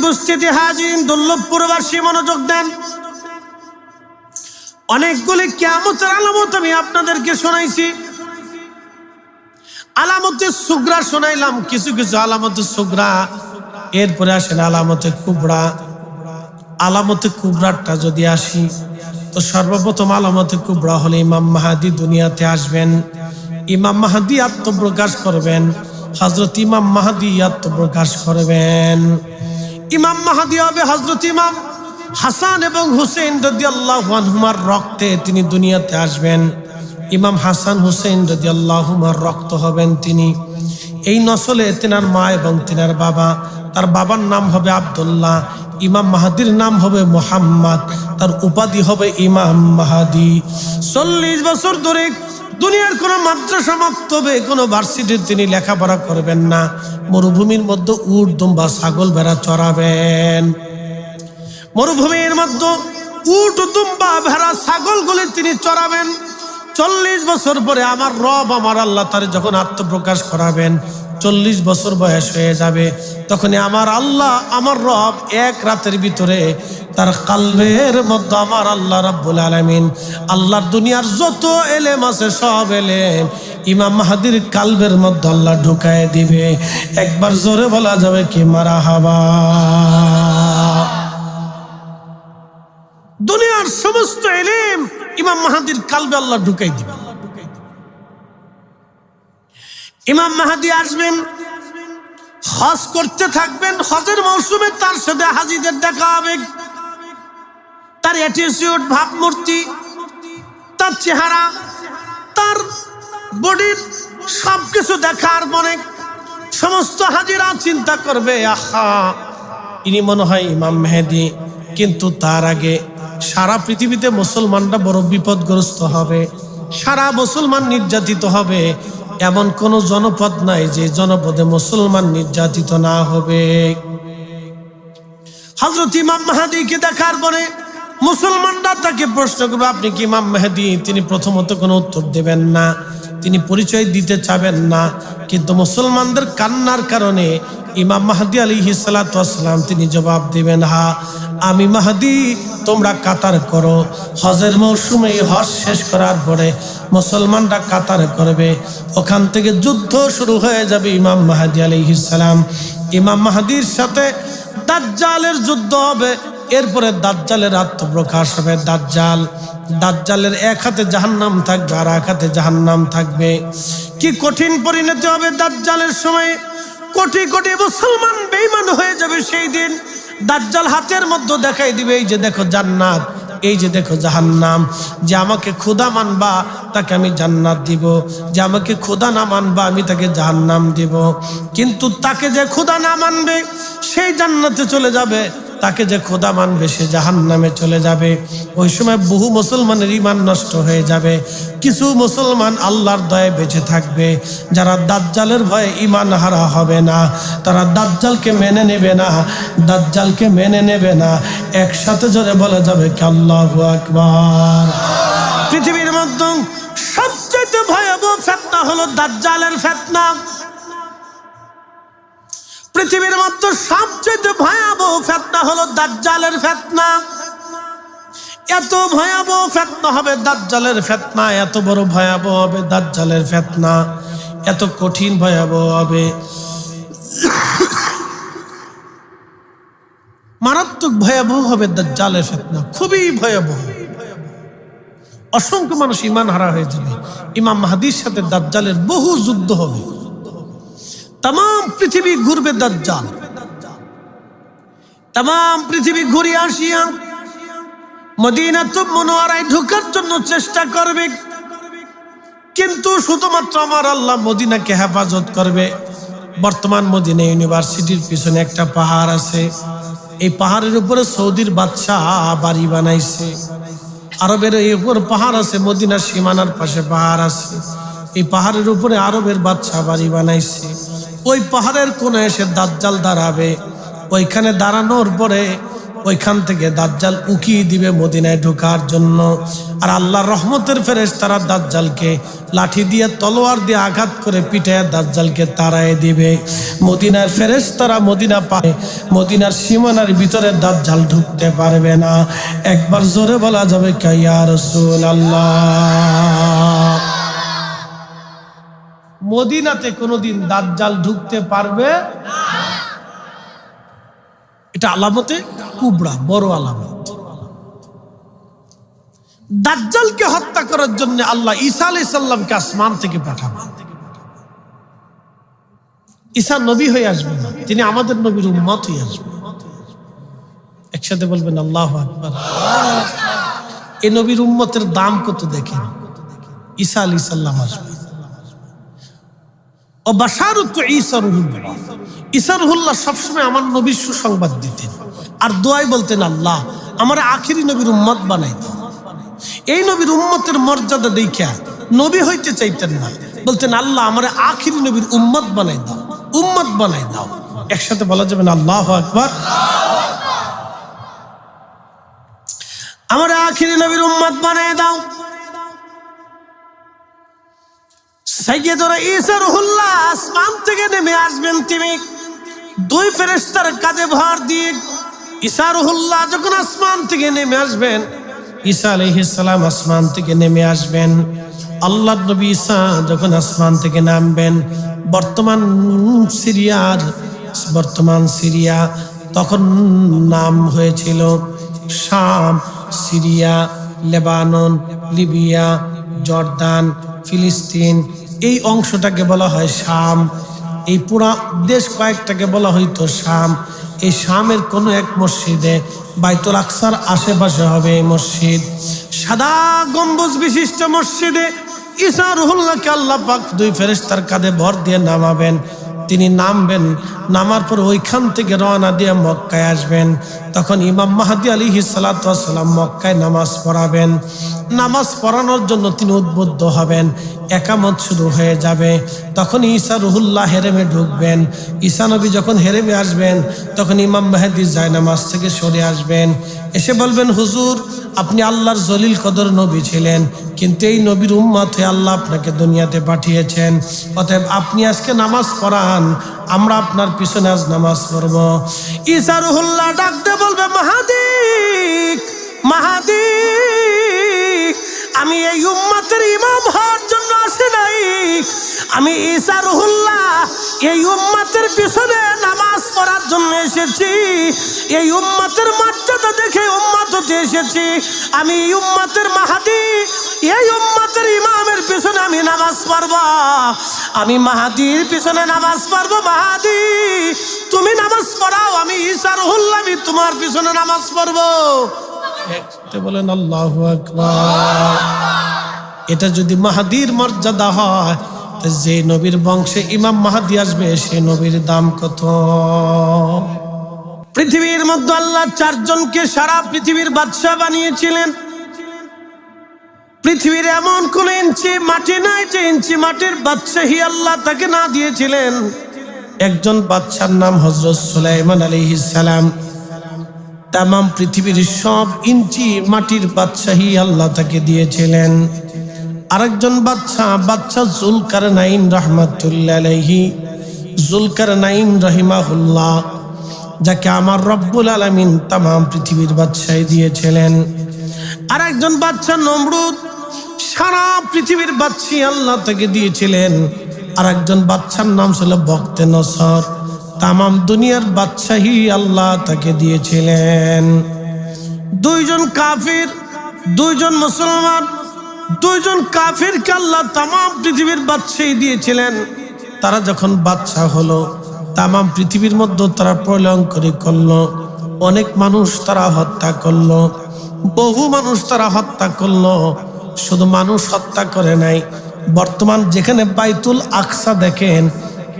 উপস্থিতি হাজির দুর্লভপুরবাসী মনোযোগ দেন। অনেকগুলি কিয়ামতের আলামত আমি আপনাদেরকে শোনাইছি। আলামতে সুগরা শোনাইলাম, কিছু কিছু আলামতে সুগরা। এরপরে আসেন আলামতে কুবরা। আলামতে কুবরাটা যদি আসি, তো সর্বপ্রথম আলামতে কুবরা হলে ইমাম মাহাদি দুনিয়াতে আসবেন। ইমাম মাহাদি আত্মপ্রকাশ করবেন। হযরত ইমাম মাহাদি আত্মপ্রকাশ করবেন। ইমাম মাহাদি হবে হযরত ইমাম হাসান এবং হুসেন রাদিয়াল্লাহু আনহুমার রক্তে তিনি দুনিয়াতে আসবেন। ইমাম হাসান হুসেন রাদিয়াল্লাহু আনহুমার রক্ত হবেন তিনি। এই নসলে তেনার মা এবং তেনার বাবা। তার বাবার নাম হবে আব্দুল্লাহ, ইমাম মাহাদির নাম হবে মুহাম্মদ, তার উপাধি হবে ইমাম মাহাদি। 40 বছর ধরে দুনিয়ার কোনো মাদ্রাসা মক্তবে কোনো ভার্সিটিতে তিনি লেখাপড়া করবেন না। মরুভূমির মধ্যে উট দুম্বা ছাগল ভেড়া চড়াবেন। মরুভূমির মধ্যে উট দুম্বা ভেড়া ছাগলগুলি তিনি চড়াবেন। 40 বছর পরে আমার রব আমার আল্লাহ তার যখন আত্মপ্রকাশ করাবেন, 40 বছর বয়স হয়ে যাবে, তখনই আমার আল্লাহ আমার রব এক রাতের ভিতরে তার কালবের মধ্যে আমার আল্লাহ রাব্বুল আলামিন আল্লাহর দুনিয়ার যত এলেম আছে সব এলেম ইমাম মাহাদির কালবের মধ্যে আল্লাহ ঢুকায় দিবে। একবার জোরে বলা যাবে কি মারহাবা। দুনিয়ার সমস্ত এলেম ইমাম মাহাদির কালবে আল্লাহ ঢুকাই দিবে। ইমাম মাহাদি আসবেন, হজ করতে থাকবেন। হজের মৌসুমে তার সাথে হাজিদের দেখা হবে। তার অ্যাটিটিউড, ভাবমূর্তি, তার চেহারা, তার বডির সবকিছু দেখার পরে সমস্ত হাজিরা চিন্তা করবে, আহা ইনি মনে হয় ইমাম মেহেদি। কিন্তু তার আগে সারা পৃথিবীতে মুসলমানরা বড় বিপদগ্রস্ত হবে, সারা মুসলমান নির্যাতিত হবে। এমন কোন জনপদ নাই যে জনপদে মুসলমান নির্যাতিত না হবে। হযরত ইমাম মাহাদিকে দেখার পরে মুসলমানরা তাকে প্রশ্ন করবে, আপনি কি ইমাম মেহেদি? তিনি প্রথমত কোনো উত্তর দেবেন না, তিনি পরিচয় দিতে চাবেন না। কিন্তু মুসলমানদের কান্নার কারণে ইমাম মাহাদি আলাইহিস সালাতু ওয়াস সালাম তিনি জবাব দিবেন, হ্যাঁ আমি মাহাদি, তোমরা কাতার করো। হজের মৌসুমে হজ শেষ করার পরে মুসলমানরা কাতার করবে, ওখান থেকে যুদ্ধ শুরু হয়ে যাবে। ইমাম মাহাদি আলাইহিস সালাম, ইমাম মাহাদির সাথে দাজ্জালের যুদ্ধ হবে। এরপরে দাজ্জালের আত্মপ্রকাশ হবে। দাজ্জালের এক হাতে জাহান্নাম থাকবে আর এক হাতে জাহান্নাম থাকবে। কি কঠিন পরিণতি হবে দাজ্জালের সময়। কোটি কোটি মুসলমান বেঈমান হয়ে যাবে সেই দিন। দাজ্জাল হাতের মধ্যে দেখাই দিবে, এই যে দেখো জান্নাত, এই যে দেখো জাহান্নাম। যে আমাকে খোদা মানবা তাকে আমি জান্নাত দিব, যে আমাকে খোদা না মানবা আমি তাকে জাহান্নাম দিব। কিন্তু তাকে যে খোদা না মানবে সেই জান্নাতে চলে যাবে, তাকে যে খোদা মানবে সে জাহান্নামে চলে যাবে। ওই সময় বহু মুসলমানের ঈমান নষ্ট হয়ে যাবে। কিছু মুসলমান আল্লাহর দয়ায় বেঁচে থাকবে, যারা দাজ্জালের ভয়ে ঈমান হারা হবে না, তারা দাজ্জালকে মেনে নেবে না, দাজ্জালকে মেনে নেবে না। একসাথে জোরে বলা যাবে কি আল্লাহু আকবার। পৃথিবীর মধ্যে সবচেয়ে ভয়াবহ ফিতনা হলো দাজ্জালের ফিতনা। পৃথিবীর মধ্যে সবচেয়ে ভয়াবহ ফিতনা হলো দাজ্জালের ফিতনা। এত ভয়াবহ ফিতনা হবে দাজ্জালের ফিতনা, এত বড় ভয়াবহ হবে দাজ্জালের ফিতনা, এত কঠিন ভয়াবহ হবে, মারাত্মক ভয়াবহ হবে দাজ্জালের ফিতনা, খুবই ভয়াবহ। অসংখ্য মানুষ ঈমান হারা হয়ে যাবে। ইমাম মাহদির সাথে দাজ্জালের বহু যুদ্ধ হবে। তাম পৃথিবী ঘুরবে দাজ্জাল, তাম পৃথিবী ঘুরে আসিয়া মদিনাতুল মুনাওয়ারায় ঢোকার জন্য চেষ্টা করবে। কিন্তু শুধুমাত্র আমার আল্লাহ মদিনাকে হেফাজত করবে। বর্তমান মদিনা ইউনিভার্সিটির পিছনে একটা পাহাড় আছে। এই পাহাড়ের উপরে সৌদির বাদশাহ বাড়ি বানাইছে। আরবের এই উপর পাহাড় আছে, মদিনার সীমানার পাশে পাহাড় আছে। এই পাহাড়ের উপরে আরবের বাদশাহ বাড়ি বানাইছে। ওই পাহাড়ের কোণে এসে দাজ্জাল দাঁড়াবে। ওইখানে দাঁড়ানোর পরে ওইখান থেকে দাজ্জাল উকিয়ে দিবে মদিনায় ঢোকার জন্য। আর আল্লাহর রহমতের ফেরেশতারা দাজ্জালকে লাঠি দিয়ে তলোয়ার দিয়ে আঘাত করে পিটায় দাজ্জালকে তাড়ায় দিবে। মদিনার ফেরেশতারা মদিনা পায়, মদিনার সীমানার ভিতরে দাজ্জাল ঢুকতে পারবে না। একবার জোরে বলা যাবে ইয়া রাসূলুল্লাহ। মদিনাতে কোনোদিন দাজ্জাল ঢুকতে পারবে না। এটা আলামতে কুবরা, বড় আলামত। দাজ্জালকে হত্যা করার জন্য আল্লাহ ঈসা আলাইহিস সালামকে আসমান থেকে পাঠাবেন। ঈসা নবী হয়ে আসবে না, তিনি আমাদের নবীর উম্মত হয়ে আসবেন। একসাথে বলবেন আল্লাহু আকবার। এই নবীর উম্মতের দাম কত দেখেন। ঈসা আলাইহিস সালাম আসবে। ও বাশারুত ঈসা রুহুল্লাহ, ঈসা রুহুল্লাহ সবসময় আমার নবীর সুসংবাদ দিতেন আর দোয়াই বলতেন, আল্লাহ আমার আখিরি নবীর উম্মত বানাই দাও। এই নবীর উম্মতের মর্যাদা দেখা নবী হইতে চাইতেন না, বলতেন আল্লাহ আমার আখিরি নবীর উম্মত বানাই দাও, উম্মত বানাই দাও। একসাথে বলা যাবে না আল্লাহু আকবার। আমার আখিরি নবীর উম্মত বানাই দাও। সাইয়্যিদুনা ঈসা রুহুল্লাহ আসমান থেকে নেমে আসবেন। তিনি দুই ফেরেশতার কাঁধে ভর দিয়ে ঈসা রুহুল্লাহ যখন আসমান থেকে নেমে আসবেন, ঈসা আলাইহিস সালাম আসমান থেকে নেমে আসবেন। আল্লাহর নবী ঈসা যখন আসমান থেকে নামবেন, বর্তমান সিরিয়া তখন নাম হয়েছিল শাম, সিরিয়া, লেবানন, লিবিয়া, জর্দান, ফিলিস্তিন, এই অংশটাকে বলা হয় শাম। এই পুরা দেশ কয়েকটাকে বলা হইতো শাম। এই শামের কোনো এক মসজিদে বাইতুল আকসার আশেপাশে হবে এই মসজিদ। সাদা গম্বুজ বিশিষ্ট মসজিদে ঈসা রুহুল্লাহকে আল্লাহ পাক দুই ফেরেশতার কাঁধে ভর দিয়ে নামাবেন। তিনি নামবেন, নামার পর ওইখান থেকে রওনা দিয়ে মক্কায় আসবেন। তখন ইমাম মাহদী আলাইহিস সালাতু ওয়াস সালাম মক্কায় নামাজ পড়াবেন। নামাজ পড়ানোর জন্য তিনি উদ্বুদ্ধ হবেন, একামত শুরু হয়ে যাবে। তখন ঈসা রুহুল্লাহ হেরেমে ঢুকবেন। ঈসা নবী যখন হেরেমে আসবেন, তখন ইমাম মাহদী জায়নামাজ থেকে সরে আসবেন, এসে বলবেন, হুজুর আপনি আল্লাহর জলিল কদর নবী ছিলেন, কিন্তু এই নবীর উম্মত হয়ে আল্লাহ আপনাকে দুনিয়াতে পাঠিয়েছেন, অতএব আপনি আজকে নামাজ পড়ান, আমরা আপনার পিছনে আজ নামাজ পড়ব। ঈসা রুহুল্লাহ ডাকতে বলবে, মাহাদী মাহাদী, আমি এই উম্মতের ইমাম হওয়ার জন্য আসি নাই, আমি ঈসা রুহুল্লাহ এই উম্মতের পিছনে নামাজ পড়ার জন্য এসেছি। এই উম্মতের মর্যাদা দেখে উম্মত হতে এসেছি। আমি এই উম্মতের মাহাদী, এই উম্মতের ইমামের পিছনে আমি নামাজ পড়ব। আমি মাহাদীর পিছনে নামাজ পড়ব। মাহাদী তুমি নামাজ পড়াও, আমি ঈসা রুহুল্লাহ আমি তোমার পিছনে নামাজ পড়ব। বলেন আল্লাহু আকবার। এটা যদি মাহাদীর মর্যাদা হয়, যে নবীর বংশে ইমাম মাহাদী আসবে সে নবীর দাম কত। পৃথিবীর মধ্যে আল্লাহ চারজনকে সারা পৃথিবীর বাদশা বানিয়েছিলেন। পৃথিবীর এমন কোন ইঞ্চি মাটি নাই যে ইঞ্চি মাটির বাদশাহী আল্লাহ তাকে না দিয়েছিলেন। একজন বাদশার নাম হযরত সুলাইমান আলাইহিস সালাম। তাম পৃথিবীর সব ইঞ্চি মাটির বাদশাহী আল্লাহ তাকে দিয়েছিলেন। আরেকজন বাদশা যুলকারনাইন রাহমাতুল্লাহ আলাইহি, যুলকারনাইন রাহিমাহুল্লাহ, যাকে আমার রব্বুল আলামিন তাম পৃথিবীর বাদশাহী দিয়েছিলেন। আরেকজন বাদশা নমরুদ, সারা পৃথিবীর বাদশাহী আল্লাহ তাকে দিয়েছিলেন। আরেকজন বাদশার নাম ছিল বখতে নসর, তামাম দুনিয়ার বাদশাহী আল্লাহ তাকে দিয়েছিলেন। দুইজন কাফির, দুইজন মুসলমান, দুইজন কাফিরকে আল্লাহ তামাম পৃথিবীর বাদশাহী দিয়েছিলেন। তারা যখন বাদশা হলো, তামাম পৃথিবীর মধ্যে তারা প্রলয়ঙ্করী করলো। অনেক মানুষ তারা হত্যা করলো, বহু মানুষ তারা হত্যা করলো। শুধু মানুষ হত্যা করে নাই, বর্তমান যেখানে বাইতুল আকসা দেখেন,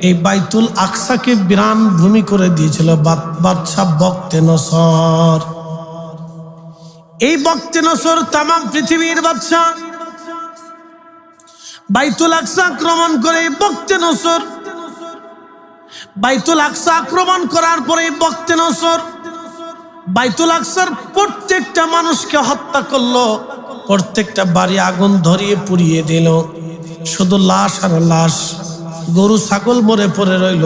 এই বাইতুল আকসাকে বিরান ভূমি করে দিয়েছিল বাদশা বখতে নসর। এই বখতে নসর তামাম পৃথিবীর বাদশা। বাইতুল আকসা আক্রমণ করে বখতে নসর, বাইতুল আকসা আক্রমণ করার পরে বখতে নসর বাইতুল আকসার প্রত্যেকটা মানুষকে হত্যা করলো, প্রত্যেকটা বাড়ি আগুন ধরিয়ে পুড়িয়ে দিল। শুধু লাশ আর লাশ, গরু ছাগল মরে পড়ে রইল,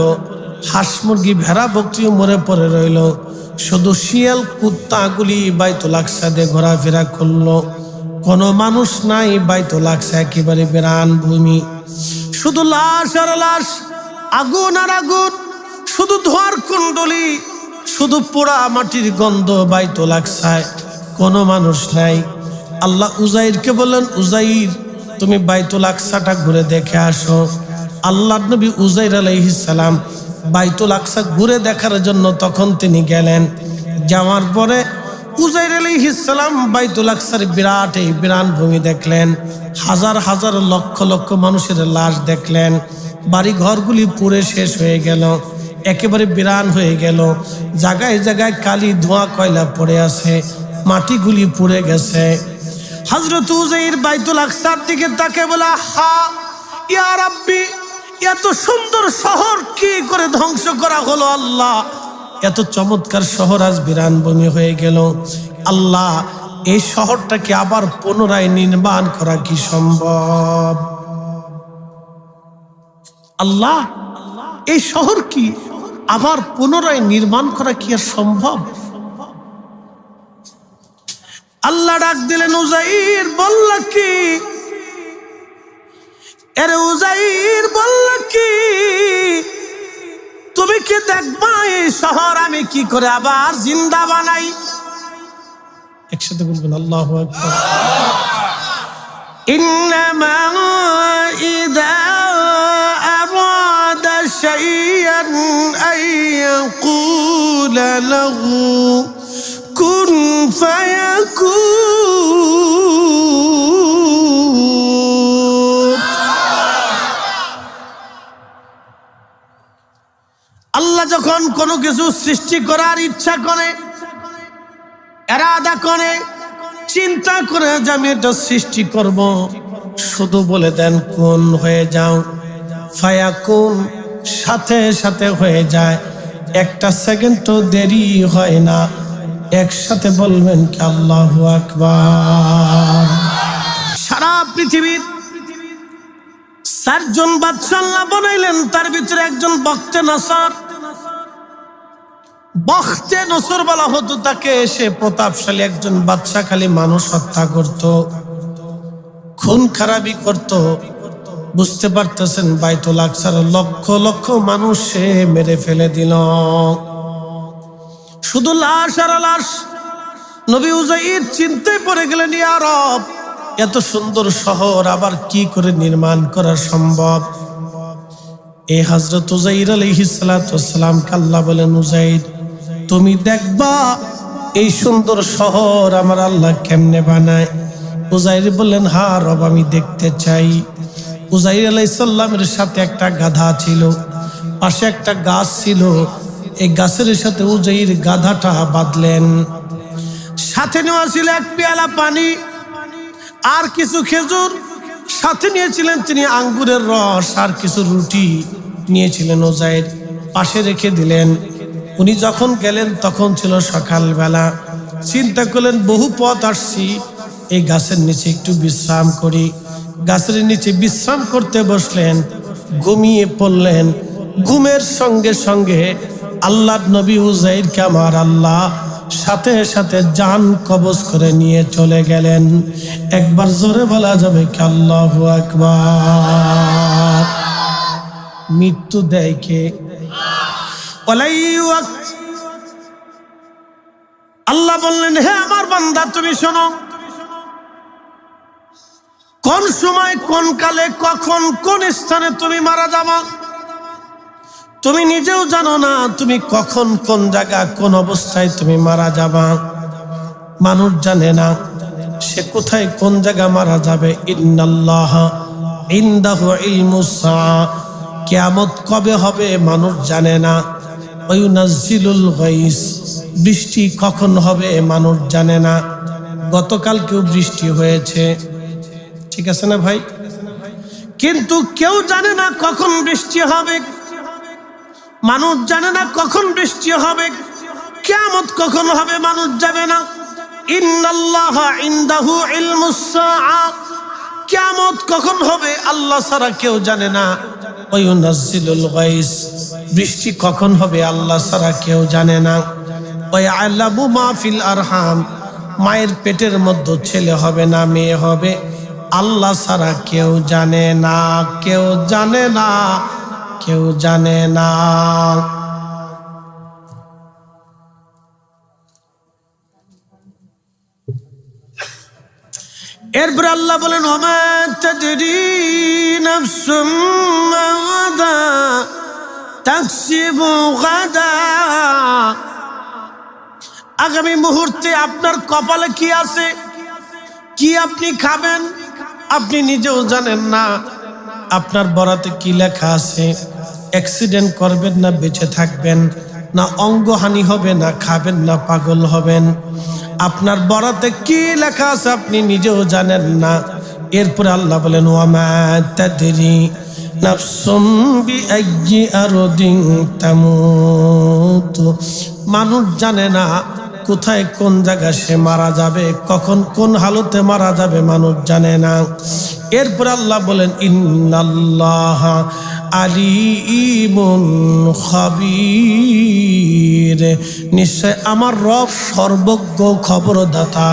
হাঁস মুরগি ভেড়া বকরিও মরে পড়ে রইল। শুধু শিয়াল কুত্তাগুলি বাইতুল আকসাদে ঘোরাফেরা করলো। কোনো মানুষ নাই, বাইতুল আকসা একেবারে বিরান ভূমি। শুধু লাশ আর লাশ, আগুন আর আগুন, শুধু ধোঁয়ার কুণ্ডলি, শুধু পোড়া মাটির গন্ধ বাইতুল আকসায়। কোনো মানুষ নাই। আল্লাহ উজাইরকে বললেন, উজাইর তুমি বাইতুল আকসাটা ঘুরে দেখে আসো। আল্লাহ নবী উজাইর আলাইহিস সালাম বাইতুল আকসা ঘুরে দেখার জন্য তখন তিনি গেলেন। যাওয়ার পরে উজাইর আলাইহিস সালাম বাইতুল আকসার বিরাট এই বিরান ভূমি দেখলেন। হাজার হাজার লক্ষ লক্ষ মানুষের লাশ দেখলেন। বাড়ি ঘরগুলি পুড়ে শেষ হয়ে গেল, একেবারে বিরান হয়ে গেল। জায়গায় জায়গায় কালি ধোঁয়া কয়লা পড়ে আছে, মাটিগুলি পুড়ে গেছে। হযরত উজাইর বাইতুল আকসার দিকে তাকে বলা, হা ইয়া রাব্বি, এত সুন্দর শহর কি করে ধ্বংস করা হলো আল্লাহ? এত চমৎকার শহর আজ বিরান ভূমি হয়ে গেল। আল্লাহ, এই শহরটাকে আবার পুনরায় নির্মাণ করা কি সম্ভব? আল্লাহ, এই শহর কি আবার পুনরায় নির্মাণ করা কি আর সম্ভব? আল্লাহ ডাক দিলেন, উজাইর বলল কি? এরে উজাইর বলল কি, তুমি কি দেখবা এই শহর আমি কি করে আবার জিন্দা বানাই? একসাথে বলবেন আল্লাহু আকবার। ইন্নামা ইযা আরাদা শাইআন আইয়াকুলা লাহু কুন ফায়াকুন। আল্লাহ যখন কোনো কিছু সৃষ্টি করার ইচ্ছা করে, এরাদা করে, চিন্তা করে যে আমি এটা সৃষ্টি করব, শুধু বলে দেন কোন হয়ে যাও, ফায়াকুন, সাথে সাথে হয়ে যায়। একটা সেকেন্ডও দেরি হয় না। একসাথে বলবেন কি আল্লাহু আকবার। সারা পৃথিবীর 4 জন বাদশা আল্লাহ বানাইলেন, তার ভিতরে একজন বখতে নসর। বখতে নসর বলা হতো তাকে। সে প্রতাপশালী একজন বাদশা, খালি মানুষ হত্যা করত, খুন খারাপি করত। বুঝতে পারতেছেন, বাইতুল আকসার লক্ষ লক্ষ মানুষ সে মেরে ফেলে দিল। শুধু লাশ আর লাশ। নবী উজাইর চিন্তায় পড়ে গেলেন, ইয়া রব, এত সুন্দর শহর আবার কি করে নির্মাণ করা সম্ভব? এই হযরত উজাইর আলাইহিস সালাতু ওয়াস সালাম কে আল্লাহ বলেন, উজাইর তুমি দেখবা এই সুন্দর শহর আমার আল্লাহ কেমনে বানায়। উজাইর বললেন, হ্যাঁ রব, আমি দেখতে চাই। উজাইর আলাইহিস সালামের সাথে একটা গাধা ছিল, পাশে একটা গাছ ছিল। এই গাছের সাথে উজাইর গাধাটা বাঁধলেন। সাথে নেওয়া ছিল 1 পেয়ালা পানি আর কিছু খেজুর। সাথে নিয়েছিলেন তিনি আঙ্গুরের রস আর কিছু রুটি নিয়েছিলেন। উজাইর পাশে রেখে দিলেন। উনি যখন গেলেন তখন ছিল সকালবেলা। চিন্তা করলেন, বহু পথ আসছি, এই গাছের নিচে একটু বিশ্রাম করি। গাছের নিচে বিশ্রাম করতে বসলেন, ঘুমিয়ে পড়লেন। ঘুমের সঙ্গে সঙ্গে আল্লাহ নবী উজাইরকে আমার আল্লাহ সাথে সাথে জান কবজ করে নিয়ে চলে গেলেন। একবার জোরে বলা যাবে কি আল্লাহু আকবার। মৃত্যু দেয় কে? আল্লাহ বললেন, হে আমার বান্দা, তুমি শোনো, কোন সময়, কোন কালে, কখন, কোন স্থানে তুমি মারা যাবা তুমি নিজেও জানো না। তুমি কখন, কোন জায়গা, কোন অবস্থায় তুমি মারা যাবা মানুষ জানে না। সে কোথায়, কোন জায়গা মারা যাবে। ইন্নাল্লাহা ইনদাহু ইলমুস সাআ, কিয়ামত কবে হবে মানুষ জানে না। ওয়ায়ুনাজ্জিলুল গায়স, বৃষ্টি কখন হবে মানুষ জানে না। গতকাল কেউ বৃষ্টি হয়েছে, ঠিক আছে না ভাই? কিন্তু কেউ জানে না কখন বৃষ্টি হবে। মানুষ জানে না কখন বৃষ্টি হবে, কিয়ামত কখন হবে মানুষ যাবে না। ইন্নাল্লাহা ইনদাহু ইলমুস সাআ, কিয়ামত কখন হবে আল্লাহ ছাড়া কেউ জানে না। ওয়া ইউনাজ্জিলুল গায়স, বৃষ্টি কখন হবে আল্লাহ ছাড়া কেউ জানে না। ওয়া ইয়ালামু মা ফিল আরহাম, মায়ের পেটের মধ্যে ছেলে হবে না মেয়ে হবে আল্লাহ ছাড়া কেউ জানে না, কেউ জানে না, কেউ জানে না। এরপর আল্লাহ বলেন ওমা তাদরি নাফসুম মাযা তাকসিবু গাদা, আগামী মুহূর্তে আপনার কপালে কি আছে, কি আপনি খাবেন আপনি নিজেও জানেন না। আপনার বরাতে কি লেখা আছে, অ্যাক্সিডেন্ট করবেন না বেঁচে থাকবেন, না অঙ্গহানি হবে, না খাবেন না পাগল হবেন। আপনার বরাতে কি লেখা আছে আপনি নিজেও জানেন না। এরপরে আল্লাহ বলেন ওয়ামা তাদরি নাফসুম বিআইয়ি আরদিন তামুত, মানুষ জানে না কোথায় কোন জায়গায় সে মারা যাবে, কখন কোন হালতে মারা যাবে মানুষ জানে না। এরপর আল্লাহ বলেন ইন্নাল্লাহা আলিমুন খাবীর, নিশ্চয় আমার রব সর্বজ্ঞ খবরদাতা।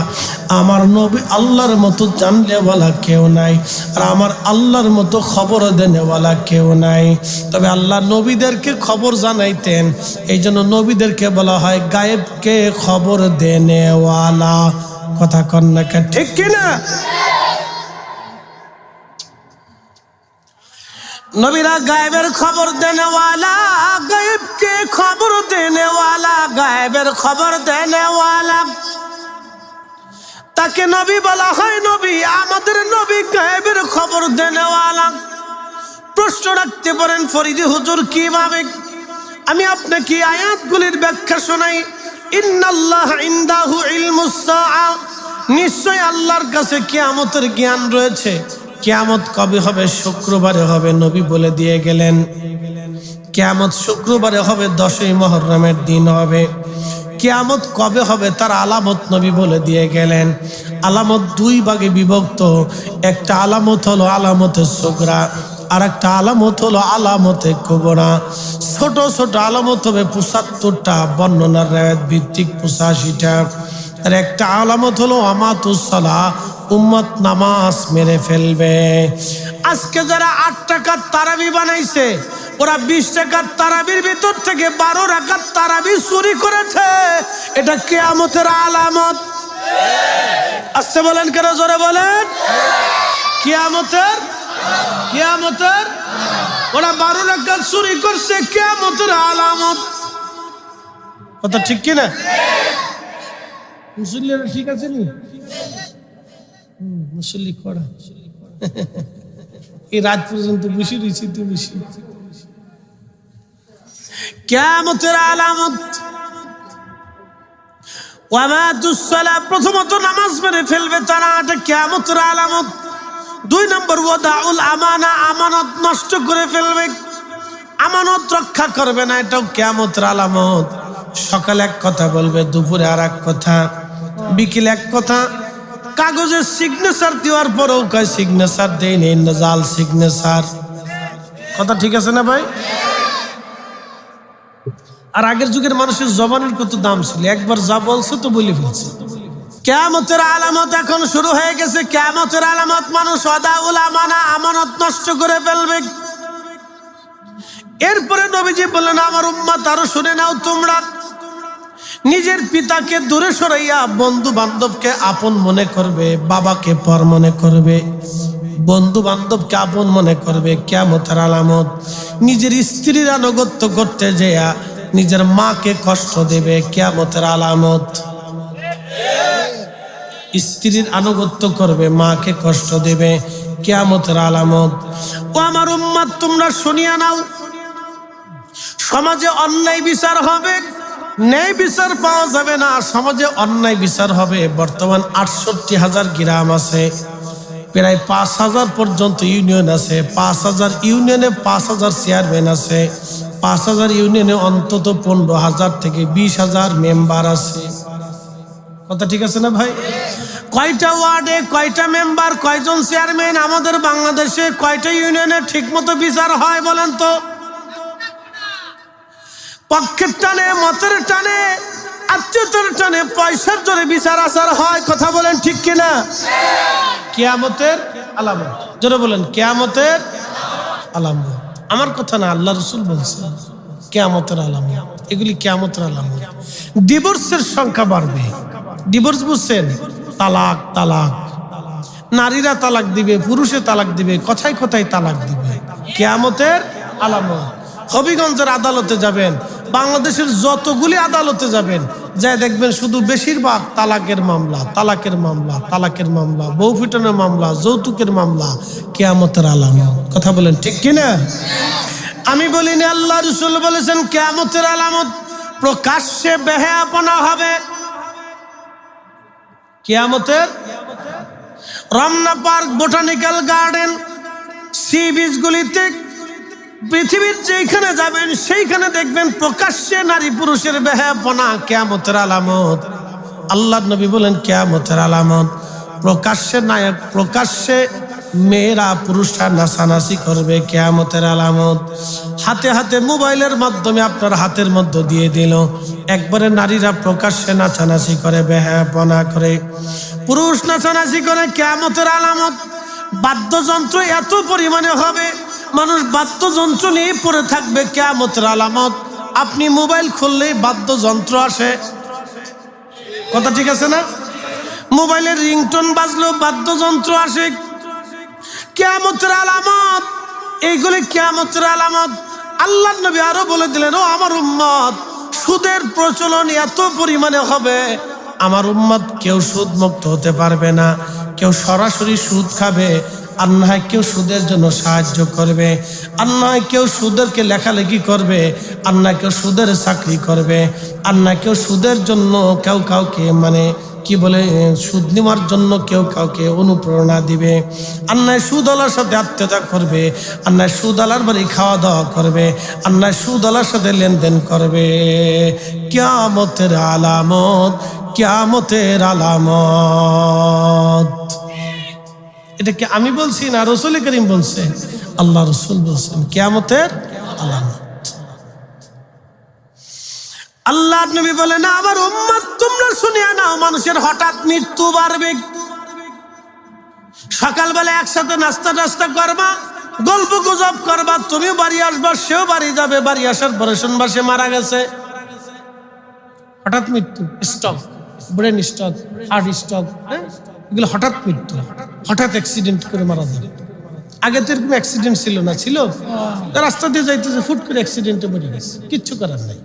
আমার নবী আল্লাহর মতো জানলেওয়ালা কেউ নাই, আর আমার আল্লাহর মতো খবর দেনেওয়ালা কেউ নাই। তবে আল্লাহ নবীদেরকে খবর জানাইতেন, এই জন্য নবীদেরকে বলা হয় গায়েবকে খবর দেনেওয়ালা। কথা কন না কে, ঠিক কিনা? নবীরা গায়েবের খবর দেনেওয়ালা, গায়েবকে খবর দেনেওয়ালা, গায়েবের খবর দেনেওয়ালা, তাকে নবী বলা হয়। নবী, আমাদের নবী গায়েবের খবর দেনেওয়ালা। প্রশ্ন রাখতে পারেন ফরিদি হুজুর কিভাবে? আমি আপনাকে আয়াতগুলির ব্যাখ্যা শোনাই। ইন্নাল্লাহা ইনদাহু ইলমুস সাআ, নিশ্চয় আল্লাহর কাছে কিয়ামতের জ্ঞান রয়েছে। কিয়ামত কবে হবে? শুক্রবারে হবে, নবী বলে দিয়ে গেলেন। কিয়ামত শুক্রবারে হবে, 10ই মুহররমের দিন হবে। কিয়ামত কবে হবে তার আলামত নবী বলে দিয়ে গেলেন। আলামত দুই ভাগে বিভক্ত, একটা আলামত হলো আলামতে সুগরা, আর একটা আলামত হলো আলামতে কুবরা। ছোট ছোট আলামত হবে 75টা, বর্ণনার রায়াত ভিত্তিক 85টা। আর একটা আলামত হলো আমাতুস সালাহ, উম্মত নামাজ মেরে ফেলবে। আজকে যারা 8 টাকার তারাবি বানাইছে, ওরা 20 টাকার তারাবির ভিতর থেকে 12 রাকাত তারাবি চুরি করেছে। এটা কিয়ামতের আলামত। আসতে বলেন কেন, জোরে বলেন। কিয়ামতের, কিয়ামতের, ওরা 12 রাকাত চুরি করছে, কিয়ামতের আলামত। কথা ঠিক কিনা? মুসল্লিরা ঠিক আছে নি? মুসল্লি করা এই রাত পর্যন্ত বসে রয়েছি তো বসে। কিয়ামতের আলামত ওয়ামাতুস সালাহ, প্রথমত নামাজ মেরে ফেলবে তারা, এটা কিয়ামতের আলামত। 2 নম্বর ওয়াদাউল আমানা, আমানত নষ্ট করে ফেলবে, আমানত রক্ষা করবে না, এটাও কিয়ামতের আলামত। সকালে এক কথা বলবে, দুপুরে আর এক কথা, বিকেলে এক কথা। কাগজে সিগনেচার দেওয়ার পরেও কয় সিগনেচার দেই নেই, জাল সিগনেচার। কথা ঠিক আছে না ভাই? আর আগের যুগের মানুষের জবানের কত দাম ছিল, একবার যা বলছে তো বলে ফেলছে। কিয়ামতের আলামত এখন শুরু হয়ে গেছে। কিয়ামতের আলামত, মানুষ ওয়াদাউল আমানা, আমানত নষ্ট করে ফেলবে। এরপরে নবীজি বললেন আমার উম্মত আরো শুনে নাও, তোমরা নিজের পিতাকে দূরে সরাইয়া বন্ধু বান্ধবকে আপন মনে করবে, বাবাকে পর মনে করবে, বন্ধু বান্ধবকে আপন মনে করবে। কিয়ামতের আলামত, নিজের স্ত্রীর আনুগত্য করতে যেয়া নিজের মাকে কষ্ট দেবে, কিয়ামতের আলামত। স্ত্রীর আনুগত্য করবে, মাকে কষ্ট দেবে, কিয়ামতের আলামত। ও আমার উম্মত, তোমরা শুনিয়া নাও, সমাজে অন্যায় বিচার হবে, ন্যায় বিচার পাওয়া যাবে না। সমাজে অন্যায় বিচার হবে। বর্তমান 68,000 গ্রাম আছে, প্রায় 5,000 পর্যন্ত ইউনিয়ন আছে, 5,000 ইউনিয়নে 5,000 চেয়ারম্যান আছে, 5,000 ইউনিয়নে অন্তত 15,000 থেকে 20,000 মেম্বার আছে। কথা ঠিক আছে না ভাই? কয়টা ওয়ার্ডে কয়টা মেম্বার, কয়জন চেয়ারম্যান আমাদের বাংলাদেশে, কয়টা ইউনিয়নে ঠিক মতো বিচার হয় বলেন তো? পক্ষের টানে, মতের টানে, আত্মীয়তার টানে, পয়সার জোরে বিচার আচার হয়। কথা বলেন ঠিক কিনা? কিয়ামতের আলামত, জোরে বলেন কিয়ামতের আলামত। আমার কথা না, আল্লাহ রাসূল বলছেন কিয়ামতের আলামত, এগুলি কিয়ামতের আলামত। ডিভোর্সের সংখ্যা বাড়বে। ডিভোর্স বুঝছেন? তালাক, তালাক, নারীরা তালাক দিবে, পুরুষে তালাক দিবে, কথায় কথায় তালাক দিবে, কিয়ামতের আলামত। হবিগঞ্জের আদালতে যাবেন, বাংলাদেশের যতগুলি আদালতে যাবেন, যাই দেখবেন শুধু বেশিরভাগ তালাকের মামলা, তালাকের মামলা, তালাকের মামলা, বউ পিটানোর মামলা, যৌতুকের মামলা, কিয়ামতের আলামত। কথা বলেন ঠিক কিনা? আমি বলিনি, আল্লাহ রাসূল বলেছেন কিয়ামতের আলামত প্রকাশ্যে বেহায়াপনা হবে। কিয়ামতের Ramna park, botanical garden, sea beach গুলিতে, পৃথিবীর যেখানে যাবেন সেইখানে দেখবেন প্রকাশ্যে নারী পুরুষের বেহায়াপনা, কিয়ামতের আলামত। আল্লাহর নবী বলেন কিয়ামতের আলামত প্রকাশ্যে নায়ক, প্রকাশ্যে মেয়েরা পুরুষরা নাচানাচি করবে, কিয়ামতের আলামত। হাতে হাতে মোবাইলের মাধ্যমে আপনার হাতের মধ্যে দিয়ে দিল, একবারে নারীরা প্রকাশ্যে নাচানাচি করে, বেহায়াপনা করে, পুরুষ নাচানাচি করে, কিয়ামতের আলামত। বাদ্যযন্ত্র এত পরিমাণে হবে, মানুষ বাদ্যযন্ত্র নিয়ে পড়ে থাকবে, কিয়ামতের আলামত। আপনি মোবাইল খুললেই বাদ্যযন্ত্র আসে। কথা ঠিক আছে না? মোবাইলের রিংটোন বাজলো, বাদ্যযন্ত্র আসে, কিয়ামতের আলামত। এইগুলি কিয়ামতের আলামত। আল্লাহর নবী আরো বলে দিলেন, ও আমার উম্মত, সুদের প্রচলন এত পরিমাণে হবে, আমার উম্মত কেউ সুদ মুক্ত হতে পারবে না। কেউ সরাসরি সুদ খাবে, আর না হয় কেউ সুদের জন্য সাহায্য করবে, আর না হয় কেউ সুদেরকে লেখালেখি করবে, আর না কেউ সুদের চাকরি করবে, আর না কেউ সুদের জন্য কেউ কাউকে মানে কি বলে সুদ নেওয়ার জন্য কেউ কাউকে অনুপ্রেরণা দিবে, আর না সুদওয়ালার সাথে আত্মীয়তা করবে, আর না সুদওয়ালার বাড়ি খাওয়া দাওয়া করবে, আর না সুদওয়ালার সাথে লেনদেন করবে। কিয়ামতের আলামত, কিয়ামতের আলামত। এটা কি আমি বলছি না রাসূল করিম বলছে? আল্লাহ রাসূল বলছেন কিয়ামতের আলামত। আল্লাহর নবী বলেন, আমার উম্মত তোমরা শুনিয়া নাও, মানুষের হঠাৎ মৃত্যু বাড়বে। সকালবেলা একসাথে নাস্তা টাস্তা করবা, গল্প গুজব করবা, তুমিও বাড়ি আসবা, সেও বাড়ি যাবে, বাড়ি আসার পরে শুনবা সে মারা গেছে। হঠাৎ মৃত্যু, stroke, brain stroke, heart stroke, এগুলো হঠাৎ মৃত্যু, হঠাৎ অ্যাক্সিডেন্ট করে মারা যাবে। আগে তো এরকম অ্যাক্সিডেন্ট ছিল না, ছিল রাস্তা দিয়ে যাইতেছে, ফুট করে অ্যাক্সিডেন্টে মরে গেছে, কিচ্ছু করার নাই।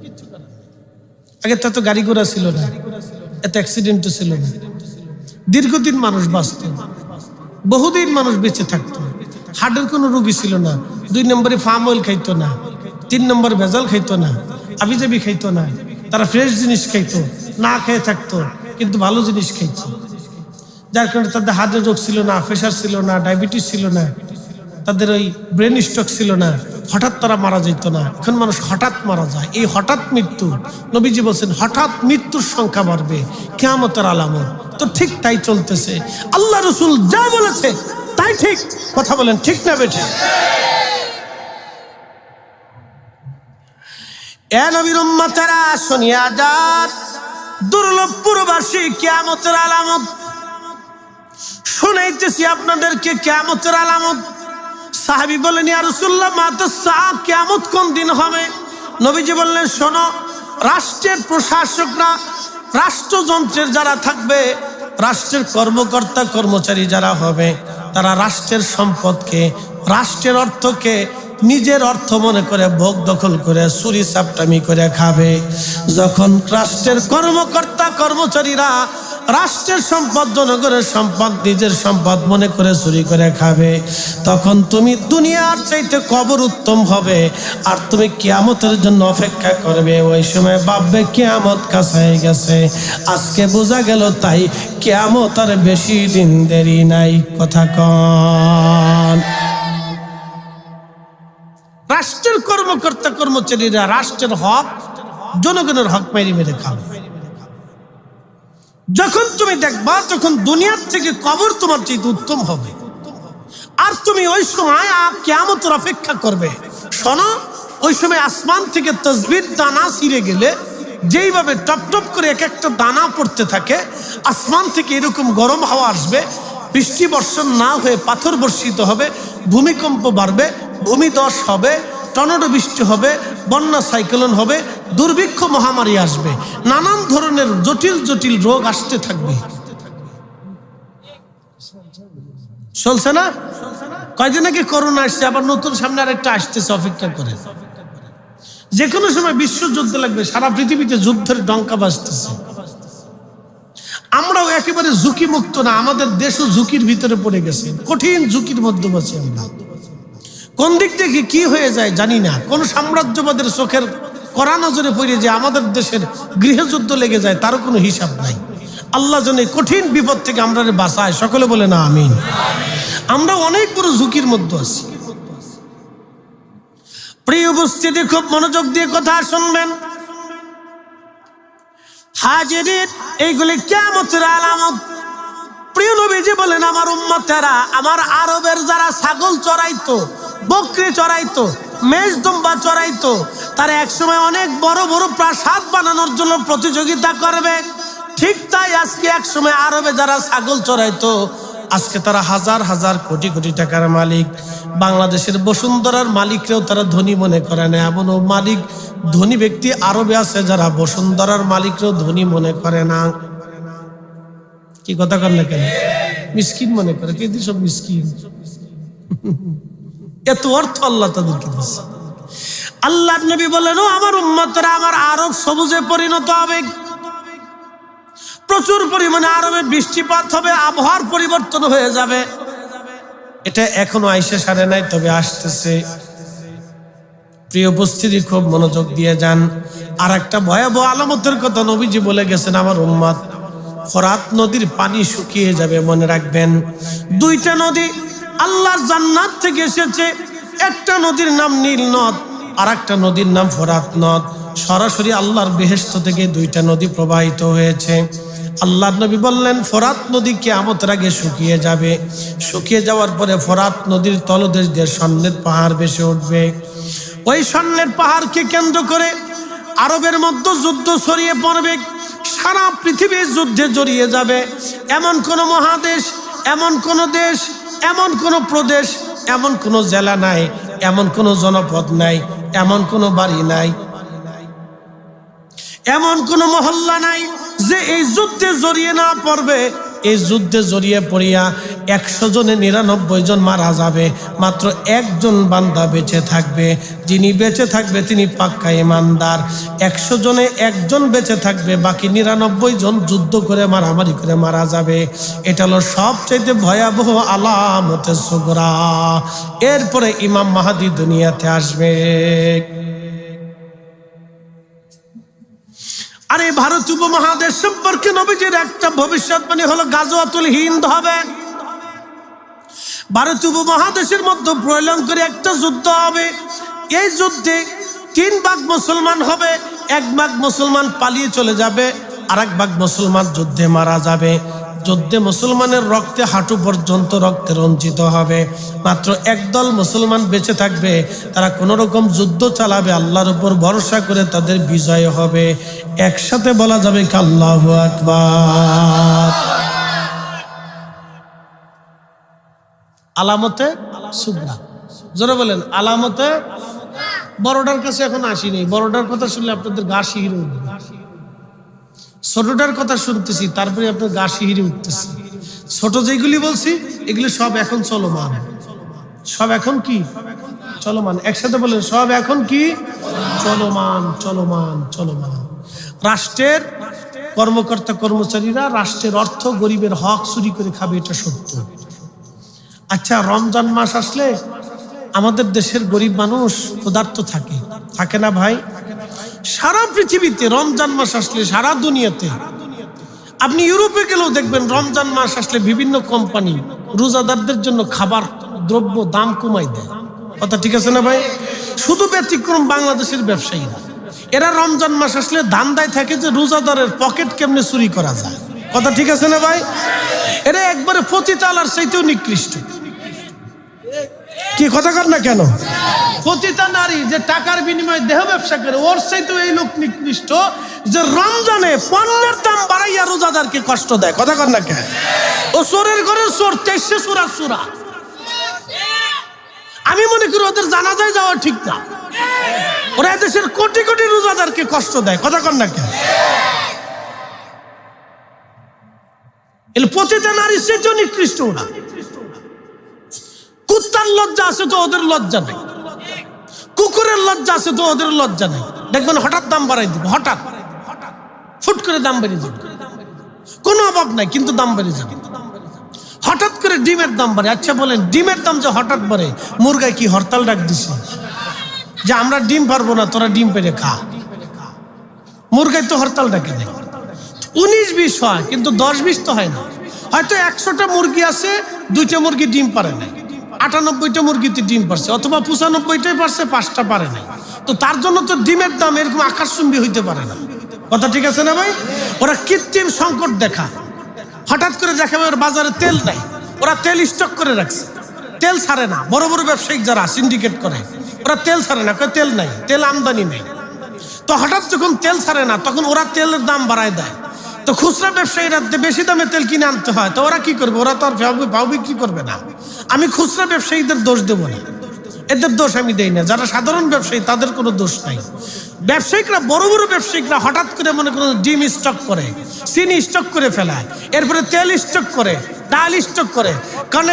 আগে তো এত গাড়ি ঘোড়া ছিল না, এত অ্যাক্সিডেন্টও ছিল না। দীর্ঘদিন মানুষ বাঁচত, বহুদিন মানুষ বেঁচে থাকতো, হার্টের কোনো রোগী ছিল না। 2 নম্বরে ফার্ম অয়েল খাইতো না, 3 নম্বর ভেজাল খাইতো না, আবিজাবি খাইতো না, তারা ফ্রেশ জিনিস খাইতো, না খেয়ে থাকতো, কিন্তু ভালো জিনিস খাইতো, যার কারণে তাদের হার্টের রোগ ছিল না, প্রেশার ছিল না, ডায়াবেটিস ছিল না, তাদের ওই ব্রেন স্ট্রোক ছিল না, হঠাৎ তারা মারা যেত না। এখন মানুষ হঠাৎ মারা যায়। এই হঠাৎ মৃত্যু, নবীজি বলছেন হঠাৎ মৃত্যুর সংখ্যা বাড়বে, কিয়ামতের আলামত। তো ঠিক তাই চলতেছে, আল্লাহ রাসূল যা বলেছে তাই ঠিক। কথা বলেন ঠিক না বেঠে? এ নবীর উম্মতেরা শুনিয়া যান, দুর্লভপুরবাসী, কিয়ামতের আলামত শুনাইতেছি আপনাদেরকে, কিয়ামতের আলামত। সাহাবী বলেন, ইয়া রাসূলুল্লাহ, মাতাস সাআ, কিয়ামত কোন দিন হবে? নবীজি বললেন, শোনো, রাষ্ট্রের প্রশাসকরা, রাষ্ট্রযন্ত্রের যারা থাকবে, রাষ্ট্রের কর্মকর্তা কর্মচারী যারা হবে, তারা রাষ্ট্রের সম্পদকে, রাষ্ট্রের অর্থকে নিজের অর্থ মনে করে ভোগ দখল করে চুরি চাপটামি করে খাবে। যখন রাষ্ট্রের কর্মকর্তা কর্মচারীরা রাষ্ট্রের সম্পদ, জনগণের সম্পদ নিজের সম্পদ মনে করে চুরি করে খাবে, তখন তুমি দুনিয়ার চাইতে কবর উত্তম হবে, আর তুমি কিয়ামতের জন্য অপেক্ষা করবে। ওই সময় ভাববে কিয়ামত কাছে গেছে। আজকে বোঝা গেল তাই কিয়ামত আর বেশি দিন দেরি নাই। কথা কন। রাষ্ট্রের কর্মকর্তা কর্মচারী কর্মচারীরা রাষ্ট্রের হক, জনগণের হক মেরে মেরে খাবে। যখন তুমি দেখবা তখন দুনিয়ার থেকে কবর তোমার চাইতে উত্তম হবে। আর তুমি ওই সময় কিয়ামতের অপেক্ষা করবে। শোনো, ওই সময় আসমান থেকে তাসবির দানা ছিঁড়ে গেলে যেইভাবে টপ টপ করে এক একটা দানা পড়তে থাকে, আসমান থেকে এরকম গরম হাওয়া আসবে, বৃষ্টি বর্ষণ না হয়ে পাথর বর্ষিত হবে, ভূমিকম্প বাড়বে, ভূমিধস হবে, টর্নেডো বৃষ্টি হবে, বন্যা সাইক্লোন হবে, দুর্ভিক্ষ মহামারী আসবে, নানান ধরনের জটিল জটিল রোগ আসতে থাকবে। চলছে না? কয়দিন আগে করোনা আসছে, আবার নতুন সামনে আরেকটা আসতেছে, অপেক্ষা করে। যে কোনো সময় বিশ্বযুদ্ধ লাগবে, সারা পৃথিবীতে যুদ্ধের ডঙ্কা বাজতেছে। আমরাও একেবারে ঝুঁকি মুক্ত না, আমাদের দেশও ঝুঁকির ভিতরে পড়ে গেছে, কঠিন ঝুঁকির মধ্যে আছি আমরা। কোন দিক থেকে কি হয়ে যায় জানি না। কোন সাম্রাজ্যবাদের চোখের কড়া নজরে পড়ে যে আমাদের দেশের গৃহযুদ্ধ লেগে যায়, তারও কোনো হিসাব নাই। আল্লাহ যেন এই কঠিন বিপদ থেকে আমরা বাঁচায়, সকলে বলে না আমিন। আমরা অনেক বড় ঝুঁকির মধ্যে আছি। প্রিয় উপস্থিতি, খুব মনোযোগ দিয়ে কথা শুনবেন। হাজিরিন, এইগুলি কিয়ামতের আলামত। প্রিয় নবীজি বলেন, আমার উম্মতেরা, আমার আরবের যারা ছাগল চড়াইতো, বকরি চড়াইতো, মেষ দুম্বা চড়াইতো, তারা একসময় অনেক বড় বড় প্রাসাদ বানানোর জন্য প্রতিযোগিতা করবে। ঠিক তাই আজকে একসময় আরবে যারা ছাগল চড়াইতো, আজকে তারা হাজার হাজার কোটি কোটি টাকার মালিক। বাংলাদেশের বসুন্ধরার মালিকরেও তারা ধনী মনে করে না। এমনও মালিক, ধনী ব্যক্তি আরবে আছে যারা বসুন্ধরার মালিকরেও ধনী মনে করে না। কি কথা কর না কেন? মিসকিন মনে করে। কে সব মিসকিন? এত অর্থ আল্লাহ তাদেরকে দিচ্ছে। আল্লাহর নবী বলেন, ও আমার উম্মতরা, আমার আরব সবুজে পরিণত হবে। প্রচুর পরিমাণে আরবে বৃষ্টিপাত হবে, আবহাওয়ার পরিবর্তন হয়ে যাবে। এটা এখনো আইসে সারে নাই, তবে আসতেছে। প্রিয় উপস্থিতি, খুব মনোযোগ দিয়ে যান। আর একটা ভয়াবহ আলামতের কথা নবীজি বলে গেছেন, আমার উম্মত, ফরাত নদীর পানি শুকিয়ে যাবে। মনে রাখবেন, দুইটা নদী আল্লাহর জান্নাত থেকে এসেছে। একটা নদীর নাম নীল নদ, আর একটা নদীর নাম ফরাত নদ। সরাসরি আল্লাহর বেহেশত থেকে দুইটা নদী প্রবাহিত হয়েছে। আল্লাহর নবী বললেন, ফরাত নদী কিয়ামতের আগে শুকিয়ে যাবে। শুকিয়ে যাওয়ার পরে ফরাত নদীর তলদেশ দিয়ে স্বর্ণের পাহাড় ভেসে উঠবে। ওই স্বর্ণের পাহাড়কে কেন্দ্র করে আরবের মধ্যে যুদ্ধ ছড়িয়ে পড়বে। সারা পৃথিবী যুদ্ধে জড়িয়ে যাবে। এমন কোন মহাদেশ, এমন কোন দেশ, এমন কোন প্রদেশ, এমন কোন জেলা নাই, এমন কোন জনপদ নাই, এমন কোন বাড়ি নাই, এমন কোন মহল্লা নাই যে এই যুদ্ধে জড়িয়ে না পড়বে। এই যুদ্ধে জড়িয়ে পড়িয়া 100 জনে 99 জন মারা যাবে, মাত্র একজন বান্দা বেঁচে থাকবে। যিনি বেঁচে থাকবে তিনি পাক্কা ইমানদার। 100 জনে একজন বেঁচে থাকবে, বাকি 99 জন যুদ্ধ করে মারামারি করে মারা যাবে। এটা হলো সবচেয়ে ভয়াবহ আলামতে সুগরা। এরপরে ইমাম মাহদী দুনিয়াতে আসবে। আর এই ভারত উপমহাদেশ সম্পর্কে নবীজির একটা ভবিষ্যৎবাণী হলো, গাজওয়াতুল হিন্দ হবে। ভারত উপমহাদেশের মধ্যে প্রলয়ঙ্করী একটা যুদ্ধ হবে। এই যুদ্ধে 3 ভাগ মুসলমান হবে, 1 ভাগ মুসলমান পালিয়ে চলে যাবে, আর 1 ভাগ মুসলমান যুদ্ধে মারা যাবে। যুদ্ধে মুসলমানের রক্তে হাঁটু পর্যন্ত রক্তে রঞ্জিত হবে। মাত্র একদল মুসলমান বেঁচে থাকবে, তারা কোন রকম যুদ্ধ চালাবে, আল্লাহর উপর ভরসা করে তাদের বিজয় হবে। একসাথে বলা যাবে আল্লাহু আকবার। আলামতে সুগরা, জোরে বলেন আলামতে। বড়টার কাছে এখন আসিনি, বড়টার কথা শুনলে আপনাদের গা শিহরে উঠবে। ছোটটার কথা শুনতেছি, তারপরে আপনার গা শিহরে উঠতেছে। ছোট যেগুলি বলছি এগুলি সব এখন চলমান। সব এখন কি চলমান? একসাথে বলেন, সব এখন কি চলমান, চলমান, চলমান। রাষ্ট্রের কর্মকর্তা কর্মচারীরা রাষ্ট্রের অর্থ গরিবের হক চুরি করে খাবে, এটা সত্য। আচ্ছা, রমজান মাস আসলে আমাদের দেশের গরিব মানুষ ক্ষুধার্ত থাকে, থাকে না ভাই? সারা পৃথিবীতে রমজান মাস আসলে, সারা দুনিয়াতে, আপনি ইউরোপে গেলেও দেখবেন রমজান মাস আসলে বিভিন্ন কোম্পানি রোজাদারদের জন্য খাবার দ্রব্য দাম কমাই দেয়। কথা ঠিক আছে না ভাই? শুধু ব্যতিক্রম বাংলাদেশের ব্যবসায়ীরা। এরা রমজান মাস আসলে ধান্দায় থাকে যে রোজাদারের পকেট কেমনে চুরি করা যায়। কথা ঠিক আছে না ভাই? এরা একবারে পতিতালার চাইতেও নিকৃষ্ট। কি কথা কর না কেন? পতিতা নারী যে টাকার বিনিময়ে দেহ ব্যবসা করে, ওর চাইতেও এই লোক নিকৃষ্ট যে রমজানে পণ্যের দাম বাড়াইয়া রোজাদারকে কষ্ট দেয়। কথা কর না কেন? ও চোরের ঘরের চোর, তেইশে চোরা চোরা। আমি মনে করি ওদের জানাজায় যাওয়া ঠিক না। ওরা দেশের কোটি কোটি রোজাদারকে কষ্ট দেয়। কথা কর না কেন? পতিতা নারীর চেয়েও নিকৃষ্ট ওরা। কুত্তার লজ্জা আছে তো ওদের লজ্জা নেই, কুকুরের লজ্জা আছে তো ওদের লজ্জা নেই। দেখবেন হঠাৎ দাম বাড়াই দিব, হঠাৎ ফুট করে দাম বেড়ে যাবে, কোনো অভাব নাই কিন্তু দাম বেড়ে যাবে। হঠাৎ করে ডিমের দাম বাড়ে। আচ্ছা বলেন, ডিমের দাম যে হঠাৎ বাড়ে, মুরগায় কি হরতাল ডাক দিছে যে আমরা ডিম পারবো না, তোরা ডিম পেরে খা? মুরগায় তো হরতাল ডাকে নেই। 19-20 হয় কিন্তু 10-20 তো হয় না। হয়তো 100টা মুরগি আছে, 2টা মুরগি ডিম পারে নাই, 98টা মুরগিতে ডিম পারছে, অথবা 95টাই পারছে, 5টা পারে নাই। তো তার জন্য তো ডিমের দাম এরকম আকাশচুম্বী হইতে পারে না। কথা ঠিক আছে না ভাই? ওরা কৃত্রিম সংকট দেখা, হঠাৎ করে দেখাবে ওর বাজারে তেল নাই, ওরা তেল স্টক করে রাখছে, তেল ছাড়ে না। বড় বড় ব্যবসায়িক যারা সিন্ডিকেট করে, ওরা তেল ছাড়ে না, তেল নাই, তেল আমদানি নেই। তো হঠাৎ যখন তেল ছাড়ে না, তখন ওরা তেলের দাম বাড়ায় দেয়। তো খুচরা ব্যবসায়ীরা বেশি দামে তেল কিনে আনতে হয়, তো ওরা কি করবে? ওরা তো আর ভাও বিক্রি করবে না। আমি খুচরা ব্যবসায়ীদের দোষ দেবো না, এদের দোষ আমি দেই না। যারা সাধারণ ব্যবসায়ী তাদের কোনো দোষ নাই। ব্যবসায়িকরা, বড় বড় ব্যবসায়িকরা হঠাৎ করে মনে করেন ডিম স্টক করে, চিনি স্টক করে ফেলায়, এরপরে তেল স্টক করে, ডাল স্টক করে। কারণ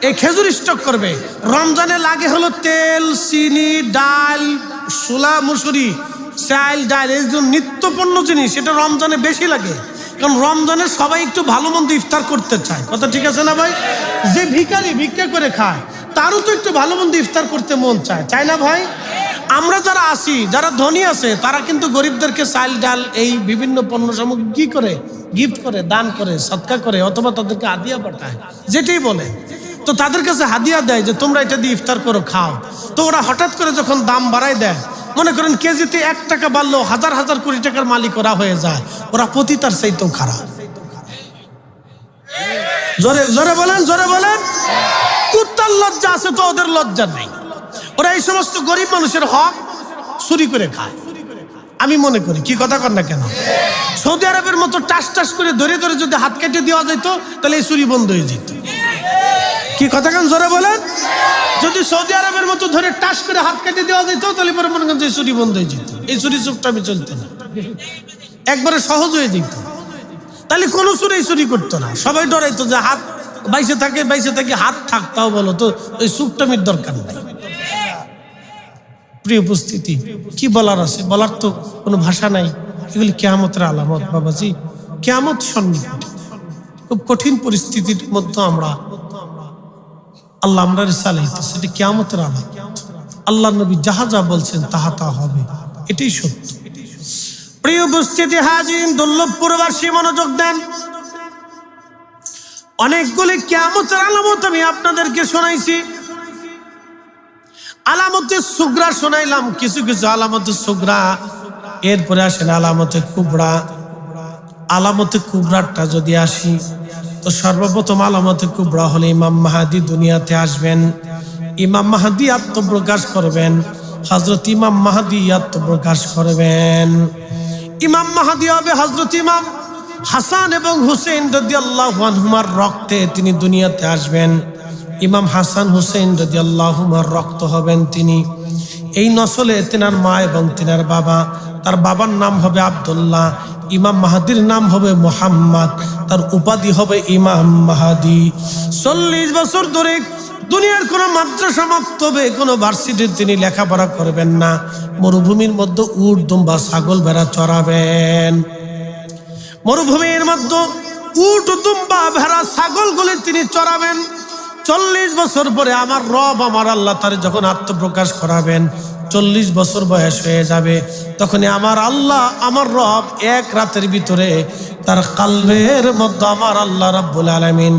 এই খেজুর স্টক করবে। রমজানে লাগে হলো তেল, চিনি, ডাল, ছোলা, মুসুরি, চাল, ডাল, এই যে নিত্যপণ্য জিনিস, সেটা রমজানে বেশি লাগে। কারণ রমজানে সবাই একটু ভালো মন্দ ইফতার করতে চায়। কথা ঠিক আছে না ভাই? যে ভিখারি ভিক্ষা করে খায়, তারও তো একটু ভালো মন্দ ইফতার করতে মন চায়, চায় না ভাই? আমরা যারা আছি, যারা ধনী আছে, তারা কিন্তু গরিবদেরকে চাল, ডাল, এই বিভিন্ন পণ্য সামগ্রী কি করে? গিফট করে, দান করে, সদকা করে, অথবা তাদেরকে হাদিয়া পাঠায়, যেটাই বলে। তো তাদের কাছে হাদিয়া দেয় যে তোমরা এটা দিয়ে ইফতার করো, খাও। তো ওরা হঠাৎ করে যখন দাম বাড়ায় দেয়, মনে করেন কেজিতে 1 টাকা বাড়লেও হাজার হাজার কোটি টাকার মালিক ওরা হয়ে যায়। ওরা পতিতার চাইতেও খারাপ। জোরে জোরে বলেন, জোরে বলেন। কুত্তার লজ্জা আছে তো ওদের লজ্জা নেই। ওরা এই সমস্ত গরিব মানুষের হক চুরি করে খায়। আমি মনে করি, কি কথা কর না কেন? সৌদি আরবের মতো টাস টাস করে ধরে ধরে যদি হাত কেটে দেওয়া যেত, তাহলে এই চুরি বন্ধ হয়ে যেত। কি কথা কেন? জোরে বলেন। যদি সৌদি আরবের মতো ধরে টাস করে হাত কেটে দেওয়া যেত, তাহলে পরে মনে করেন যে চুরি বন্ধ হয়ে যেত, এই চুরি চুপটামি চলতো না, একবারে সহজ হয়ে যেত। তাহলে কোনো চুরি করতো না, সবাই ডরাইতো যে হাত বাইসে থাকে, হাত থাকতাও বলো তো, ওই চুপটামির দরকার নাই। প্রিয় উপস্থিতি, কি বলার আছে? বলার তো কোনো ভাষা নাই। এগুলি কিয়ামতের আলামত বাবাজি, কিয়ামত সন্নিকটে। খুব কঠিন পরিস্থিতির মধ্যে আমরা আল্লাহ আমরা রিসালাইতে, সেটা কিয়ামতের আলামত। আল্লাহ নবী যাহা যা বলছেন তাহা তা হবে, এটাই সত্য। প্রিয় উপস্থিতি হাজির, দুর্লভপুরবাসী মনোযোগ দেন। অনেকগুলি কিয়ামতের আলামত আমি আপনাদেরকে শোনাইছি। আলামতে সুগরা শোনাইলাম, কিছু কিছু আলামতে সুগরা। এরপরে আসেন আলামতে কুবরা। আলামতে কুবরাটা যদি আসি, তো সর্বপ্রথম আলামতে কুবরা হলে ইমাম মাহাদি দুনিয়াতে আসবেন। ইমাম মাহাদি আত্মপ্রকাশ করবেন। হযরত ইমাম মাহাদি আত্মপ্রকাশ করবেন। ইমাম মাহাদি হবে হযরত ইমাম হাসান এবং হুসেন রাদিয়াল্লাহু আনহুমার রক্তে তিনি দুনিয়াতে আসবেন। ইমাম হাসান হুসেন রাদিয়াল্লাহু আনহুমার রক্ত হবেন তিনি। এই নসলে তেনার মা এবং তেনার বাবা। তার বাবার নাম হবে আব্দুল্লাহ, ইমাম মাহাদির নাম হবে মুহাম্মদ, তার উপাধি হবে ইমাম মাহাদি। 40 বছর ধরে দুনিয়ার কোনো মাদ্রাসা মাক্তবে, কোনো ভার্সিটিতে তিনি লেখাপড়া করবেন না। মরুভূমির মধ্যে উট, দুম্বা, ছাগল, ভেড়া চড়াবেন। মরুভূমির মধ্যে উট, দুম্বা, ভেড়া, ছাগলগুলি তিনি চড়াবেন। 40 বছর পরে আমার রব, আমার আল্লাহ তার যখন আত্মপ্রকাশ করাবেন, 40 বছর বয়স হয়ে যাবে, তখনই আমার আল্লাহ, আমার রব এক রাতের ভিতরে তার কালবের মধ্যে আমার আল্লাহ রাব্বুল আলামিন,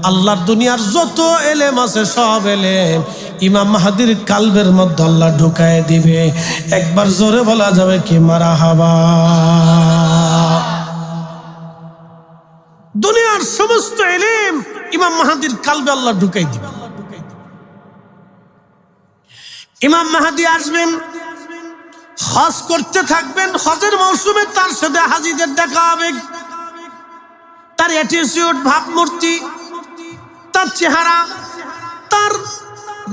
আল্লাহর দুনিয়ার যত এলেম আছে সব এলেম ইমাম মাহাদির কালবের মধ্যে আল্লাহ ঢুকায় দিবে। একবার জোরে বলা যাবে কি মারহাবা। দুনিয়ার সমস্ত ইলম ইমাম মাহাদির কালবে আল্লাহ ঢুকাই দিবে। ইমাম মাহাদি আসবেন, হজ করতে থাকবেন। হজের মৌসুমে তার সাথে হাজিদের দেখা হবে। তার অ্যাটিটিউড, ভাবমূর্তি, তার চেহারা, তার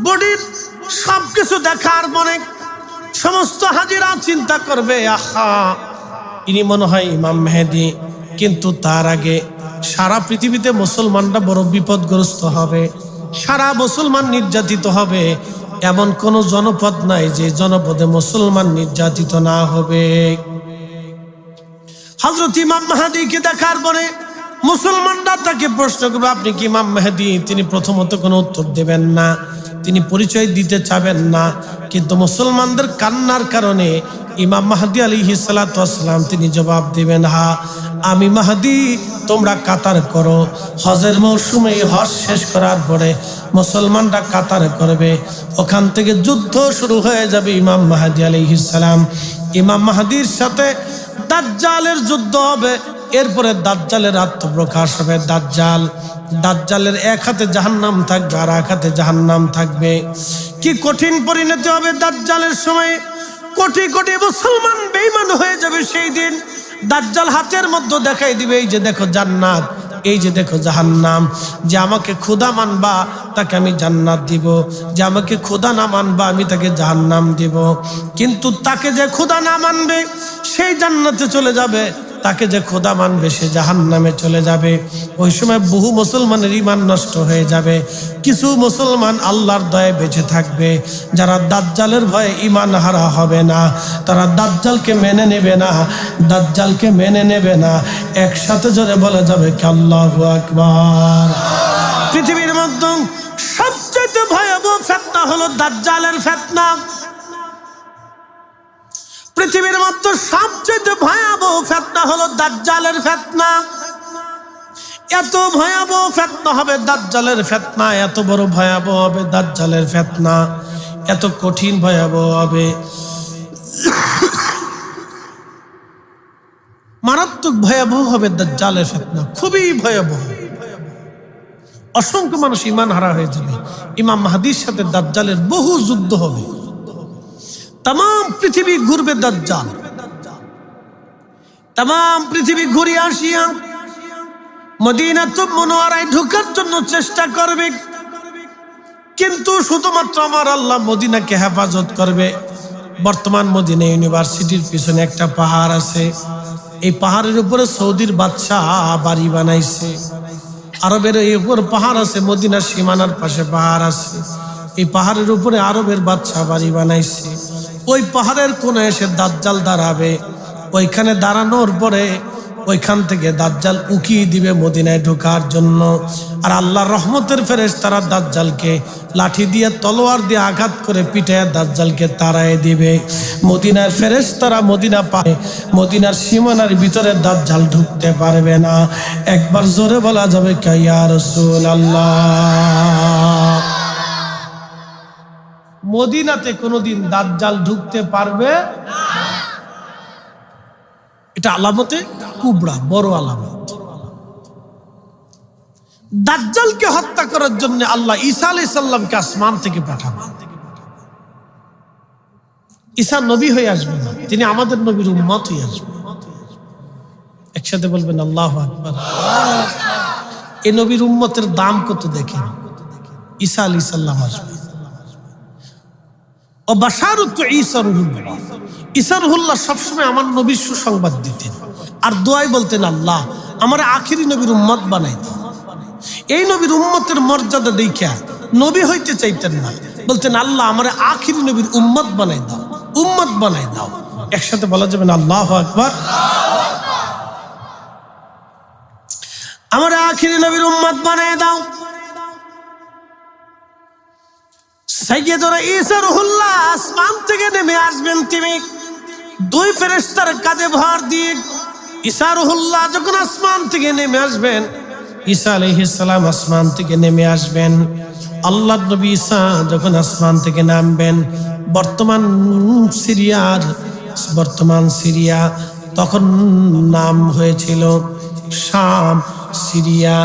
বডির সবকিছু দেখার পরে সমস্ত হাজিরা চিন্তা করবে, আহা ইনি মনে হয় ইমাম মেহেদী। কিন্তু তার আগে সারা পৃথিবীতে মুসলমানরা বড় বিপদগ্রস্ত হবে, সারা মুসলমান নির্যাতিত হবে। এমন কোন জনপদ নাই যে জনপদে মুসলমান নির্যাতিত না হবে। হযরত ইমাম মাহদীকে দেখার পরে মুসলমানরা তাকে প্রশ্ন করবে, আপনি কি ইমাম মেহেদী? তিনি প্রথমত কোনো উত্তর দেবেন না, তিনি পরিচয় দিতে চাবেন না। কিন্তু মুসলমানদের কান্নার কারণে ইমাম মাহদী আলাইহিস সালাতু ওয়াস সালাম তিনি জবাব দিবেন, হ্যাঁ আমি মাহদী, তোমরা কাতার করো। হজের মৌসুমে হজ শেষ করার পরে মুসলমানরা কাতার করবে, ওখান থেকে যুদ্ধ শুরু হয়ে যাবে। ইমাম মাহদী আলাইহিস সালাম, ইমাম মাহদীর সাথে দাজ্জালের যুদ্ধ হবে। এরপরে দাজ্জালের আত্মপ্রকাশ হবে। দাজ্জালের এক হাতে জাহান্নাম থাকবে আর এক হাতে জাহান্নাম থাকবে। কি কঠিন পরিণতি হবে দাজ্জালের সময়। কোটি কোটি মুসলমান বেঈমান হয়ে যাবে সেই দিন। দাজ্জাল হাতের মধ্যে দেখাই দিবে, এই যে দেখো জান্নাত, এই যে দেখো জাহান্নাম। যে আমাকে খোদা মানবা তাকে আমি জান্নাত দিব, যে আমাকে খোদা না মানবা আমি তাকে জাহান্নাম দিব। কিন্তু তাকে যে খোদা না মানবে সেই জান্নাতে চলে যাবে, তাকে যে খোদা মানবে সে জাহান্নামে চলে যাবে। ওই সময় বহু মুসলমানের ঈমান নষ্ট হয়ে যাবে। কিছু মুসলমান আল্লাহর দয়ায় বেঁচে থাকবে, যারা দাজ্জালের ভয়ে ঈমান হারা হবে না, তারা দাজ্জালকে মেনে নেবে না, দাজ্জালকে মেনে নেবে না। একসাথে জোরে বলা যাবে কি আল্লাহু আকবার। পৃথিবীর মধ্যে সবচেয়ে ভয়াবহ ফিতনা হলো দাজ্জালের ফিতনা। পৃথিবীর মধ্যে সবচেয়ে ভয়াবহ ফিতনা হলো দাজ্জালের ফিতনা। এত ভয়াবহ ফিতনা হবে দাজ্জালের ফিতনা, এত বড় ভয়াবহ হবে দাজ্জালের ফিতনা, এত কঠিন ভয়াবহ হবে, মারাত্মক ভয়াবহ হবে দাজ্জালের ফিতনা, খুবই ভয়াবহ। অসংখ্য মানুষ ঈমান হারা হয়ে যাবে। ইমাম মাহদীর সাথে দাজ্জালের বহু যুদ্ধ হবে। তাম পৃথিবী ঘুরবে দাজ্জাল, তাম পৃথিবী ঘুরে আসিয়া মদিনাতুল মুনাওয়ারায় ঢোকার জন্য চেষ্টা করবে। কিন্তু শুধুমাত্র আমার আল্লাহ মদিনাকে হেফাজত করবে। বর্তমান মদিনা ইউনিভার্সিটির পিছনে একটা পাহাড় আছে। এই পাহাড়ের উপরে সৌদির বাদশাহ বাড়ি বানাইছে। আরবের এই উপর পাহাড় আছে, মদিনার সীমানার পাশে পাহাড় আছে। এই পাহাড়ের উপরে আরবের বাদশাহ বাড়ি বানাইছে। ওই পাহাড়ের কোণে এসে দাজ্জাল দাঁড়াবে। ওইখানে দাঁড়ানোর পরে ওইখান থেকে দাজ্জাল উকিয়ে দিবে মদিনায় ঢোকার জন্য। আর আল্লাহর রহমতের ফেরেশতারা দাজ্জালকে লাঠি দিয়ে, তলোয়ার দিয়ে আঘাত করে পিটায় দাজ্জালকে তাড়ায় দিবে। মদিনার ফেরেশতারা মদিনা পায়, মদিনার সীমানার ভিতরে দাজ্জাল ঢুকতে পারবে না। একবার জোরে বলা যাবে কে ইয়া রাসূলুল্লাহ। মদিনাতে কোনোদিন দাজ্জাল ঢুকতে পারবে না। এটা আলামতে কুবরা, বড় আলামত। দাজ্জালকে হত্যা করার জন্য আল্লাহ ঈসা আলাইহিস সালামকে আসমান থেকে পাঠাবেন। ঈসা নবী হয়ে আসবেন না, তিনি আমাদের নবীর উম্মত হয়ে আসবেন। একসাথে বলবেন আল্লাহু আকবার। এই নবীর উম্মতের দাম কত দেখেন। ঈসা আলাইহিস সালাম আসবেন। ও বাশারুত ঈসা রুহুল্লাহ, ঈসা রুহুল্লাহ সবসময় আমার নবীর সুসংবাদ দিতেন আর দোয়াই বলতেন, আল্লাহ আমার আখিরি নবীর উম্মত বানাই দাও। এই নবীর উম্মতের মর্যাদা দেখিয়া নবী হইতে চাইতেন না, বলতেন আল্লাহ আমার আখিরি নবীর উম্মত বানাই দাও, উম্মত বানাই দাও। একসাথে বলা যাবে না আল্লাহু আকবার। আমার আখিরি নবীর উম্মত বানাই দাও। সাইয়্যিদুনা ঈসা রুহুল্লাহ আসমান থেকে নেমে আসবেন। তিনি দুই ফেরেশতার কাঁধে ভর দিয়ে ঈসা রুহুল্লাহ যখন আসমান থেকে নেমে আসবেন, ঈসা আলাইহিস সালাম আসমান থেকে নেমে আসবেন। আল্লাহ নবী ঈসা যখন আসমান থেকে নামবেন, বর্তমান সিরিয়া তখন নাম হয়েছিল শাম, সিরিয়া,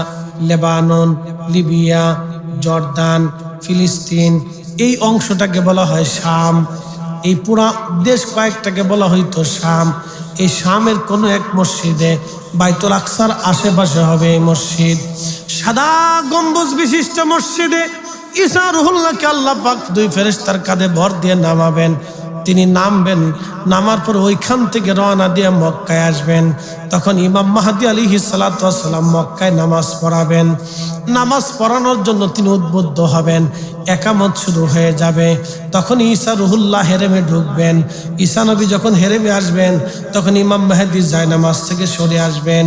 লেবানন, লিবিয়া, জর্দান, ফিলিস্তিন, এই অংশটাকে বলা হয় শাম। এই পুরা দেশ কয়েকটাকে বলা হইতো শাম। এই শামের কোনো এক মসজিদে, বাইতুল আকসার আশেপাশে হবে এই মসজিদ। সাদা গম্বুজ বিশিষ্ট মসজিদে ঈসা রুহুল্লাহকে আল্লাহ পাক 2 ফেরেশতার কাঁধে ভর দিয়ে নামাবেন। তিনি নামবেন, নামার পর ওইখান থেকে রওনা দিয়ে মক্কায় আসবেন। তখন ইমাম মাহদী আলাইহিস সালাতু ওয়াস সালাম মক্কায় নামাজ পড়াবেন। নামাজ পড়ানোর জন্য তিনি উদ্বুদ্ধ হবেন, একামত শুরু হয়ে যাবে। তখন ঈসা রুহুল্লাহ হেরেমে ঢুকবেন। ঈসা নবী যখন হেরেমে আসবেন, তখন ইমাম মাহদী জায়নামাজ থেকে সরে আসবেন,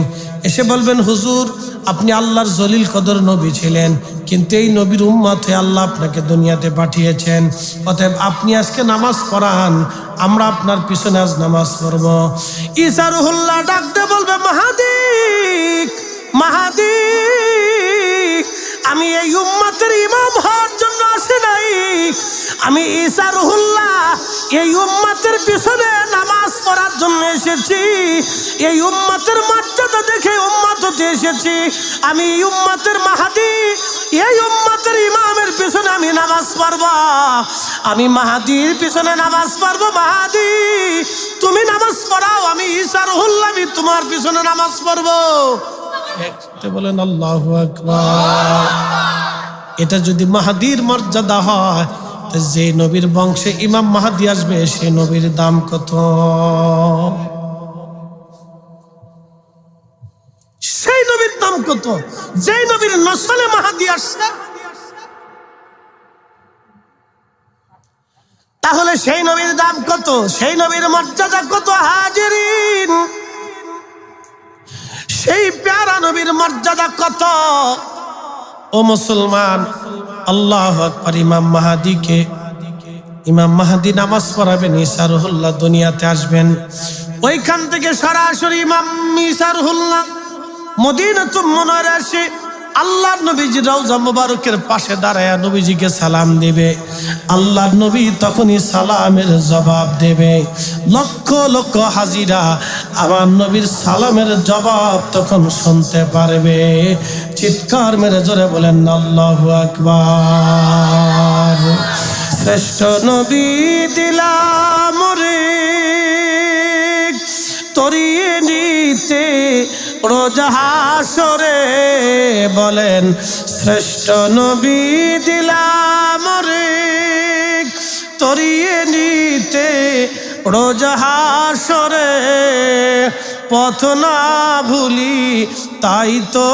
এসে বলবেন, হুজুর আপনি আল্লাহর জলিল কদর নবী ছিলেন, কিন্তু এই নবীর উম্মত হয়ে আল্লাহ আপনাকে দুনিয়াতে পাঠিয়েছেন, অতএব আপনি আজকে নামাজ পড়ান, আমরা আপনার পিছনে আজ নামাজ পড়ব। ঈসা রুহুল্লাহ ডাকতে বলবে, মাহাদী, মাহাদী, আমি এই উম্মতের ইমাম হওয়ার জন্য আসি নাই, আমি ঈসা রুহুল্লাহ এই উম্মতের পিছনে নামাজ পড়ার জন্য এসেছি। এই উম্মতের মর্যাদা দেখে উম্মত হতে এসেছি। আমি এই উম্মতের মাহাদী, এই উম্মতের ইমামের পিছনে আমি নামাজ পড়ব। আমি মাহাদীর পিছনে নামাজ পড়ব। মাহাদী তুমি নামাজ পড়াও, আমি ঈসা রুহুল্লাহ আমি তোমার পিছনে নামাজ পড়ব। বলেন আল্লাহু আকবার। এটা যদি মাহাদীর মর্যাদা হয়, যে নবীর বংশে ইমাম মাহাদী আসবে সেই নবীর দাম কত? সেই নবীর দাম কত? যে নবীর নসলে মাহাদী আসছে, তাহলে সেই নবীর দাম কত? সেই নবীর মর্যাদা কত? হাজিরিন, সেই প্যারা নবীর মর্যাদা কত? ও মুসলমান, আল্লাহু আকবার। ইমাম মাহাদী নামাজ পড়াবেন, ঈসা রুহুল্লাহ দুনিয়াতে আসবেন। ওইখান থেকে সরাসরি ইমাম ঈসা রুহুল্লাহ মদিনাতুল মুনাওয়ারায় এসে আল্লাহর নবীজির রওজা মুবারকের পাশে দাঁড়ায়া নবীজিকে সালাম দিবে। আল্লাহর নবী তখনই সালামের জবাব দেবে। লক্ষ লক্ষ হাজিরা আমার নবীর সালামের জবাব তখন শুনতে পারবে। চিৎকার মেরে জোরে বলেন আল্লাহু আকবার। শ্রেষ্ঠ নবী দিলাম রে তরিয়ে নিতে রোজ হাসরে, বলেন শ্রেষ্ঠ নবী দিলাম রে তরিয়ে নিতে রোজ হাসরে, পথ না ভুলি তাই তো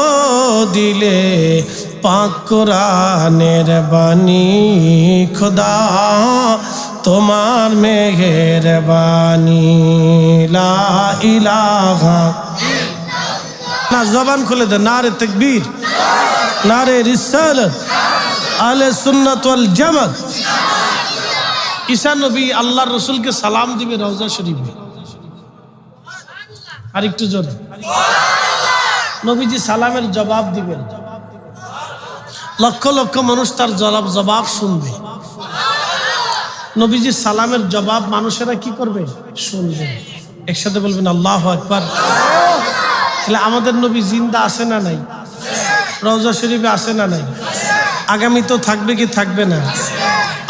দিলে পাক কোরআনের বাণী, খোদা তোমার মেহেরবানি। লা ইলাহা, না জবান খুলে দে, নারে তাকবীর, নারে রিসালাত, আহলে সুন্নাত ওয়াল জামাত। ঈসা নবী আল্লাহর রাসূলকে সালাম দিবে রওজা শরীফে। আর একটু জোরে, নবীজি সালামের জবাব দিবেন। লক্ষ লক্ষ মানুষ তার জবাব শুনবে। নবীজির সালামের জবাব মানুষেরা কি করবে? শুনবে। একসাথে বলবেন আল্লাহু আকবার। তাহলে আমাদের নবী জিন্দা আছে না নাই? রওজা শরীফে আছে না নাই? আগামী তো থাকবে কি থাকবে না?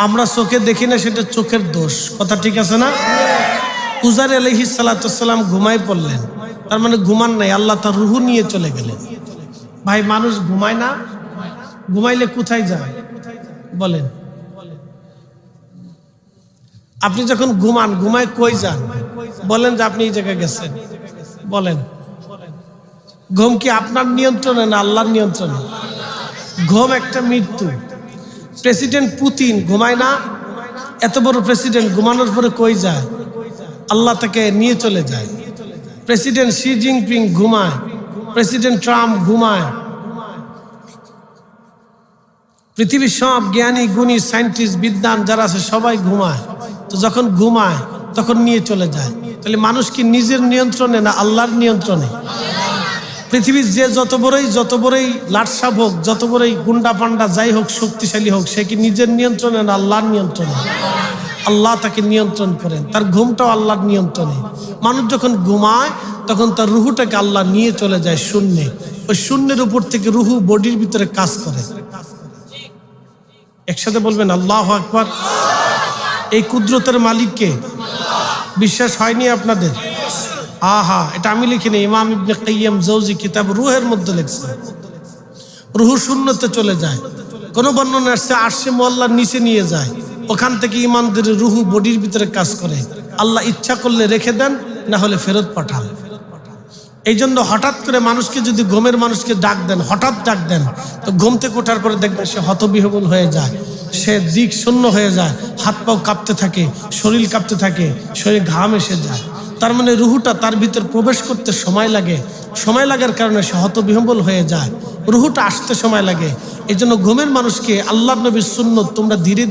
আমরা চোখে দেখি না, সেটা চোখের দোষ। কথা ঠিক আছে না? উজাইর আলাইহিস সালাতু ওয়াস সালাম ঘুমায় পড়লেন, তার মানে ঘুমান নাই, আল্লাহ তার রূহ নিয়ে চলে গেলেন। ভাই মানুষ ঘুমায় না? ঘুমাইলে কোথায় যায় বলেন? আপনি যখন ঘুমান, ঘুমায় কই যান? বলেন যে আপনি এই জায়গায় গেছেন, বলেন। ঘুম কি আপনার নিয়ন্ত্রণে না আল্লাহর নিয়ন্ত্রণে? ঘুম একটা মৃত্যু। প্রেসিডেন্ট পুতিন ঘুমায় না? এত বড় প্রেসিডেন্ট ঘুমানোর পরে কই যায়? আল্লাহ তাকে নিয়ে চলে যায়। প্রেসিডেন্ট শি জিনপিং ঘুমায়, প্রেসিডেন্ট ট্রাম্প ঘুমায়, পৃথিবীর সব জ্ঞানী গুণী সায়েন্টিস্ট বিদ্বান যারা আছে সবাই ঘুমায়। তো যখন ঘুমায় তখন নিয়ে চলে যায়। তাহলে মানুষ কি নিজের নিয়ন্ত্রণে না আল্লাহর নিয়ন্ত্রণে? পৃথিবীর যে যত বড়ই লাটসাপ হোক, যত বড়ই গুন্ডা পান্ডা যাই হোক, শক্তিশালী হোক, সে কি নিজের নিয়ন্ত্রণে না আল্লাহর নিয়ন্ত্রণে? আল্লাহ তাকে নিয়ন্ত্রণ করেন। তার ঘুমটাও আল্লাহর নিয়ন্ত্রণে। মানুষ যখন ঘুমায় তখন তার রুহুটাকে আল্লাহ নিয়ে চলে যায় শূন্যে। ওই শূন্যের উপর থেকে রুহু বডির ভিতরে কাজ করে। একসাথে বলবেন আল্লাহু আকবার। এই কুদরতের মালিককে বিশ্বাস হয়নি আপনাদের? আহা, এটা আমি লিখিনি, ইমাম ইবনে কাইয়্যিম জাওজি কিতাব রুহের মধ্যে লিখছেন। রুহু শূন্যতে চলে যায়। কোন বর্ণনা আসছে আরশে মুআল্লার নিচে নিয়ে যায়। ওখান থেকে ইমানদের রুহু বডির ভিতরে কাজ করে। আল্লাহ ইচ্ছা করলে রেখে দেন, না হলে ফেরত পাঠান। এই জন্য হঠাৎ করে মানুষকে যদি ঘুমের মানুষকে ডাক দেন, হঠাৎ ডাক দেন, তো ঘুম থেকে ওঠার পরে দেখবেন সে হতবিহ্বল হয়ে যায়, সে দিক শূন্য হয়ে যায়, হাত পাও কাঁপতে থাকে, শরীর কাঁপতে থাকে, শরীর ঘাম এসে যায়। তার মানে রুহুটা তার ভিতর প্রবেশ করতে সময় লাগে। সময় লাগার কারণে সে হতবিহ্বল হয়ে যায়, রুহুটা আসতে সময় লাগে। এই জন্য ঘুমের মানুষকে আল্লাহর নবীর সুন্নত, তোমরা ধীরে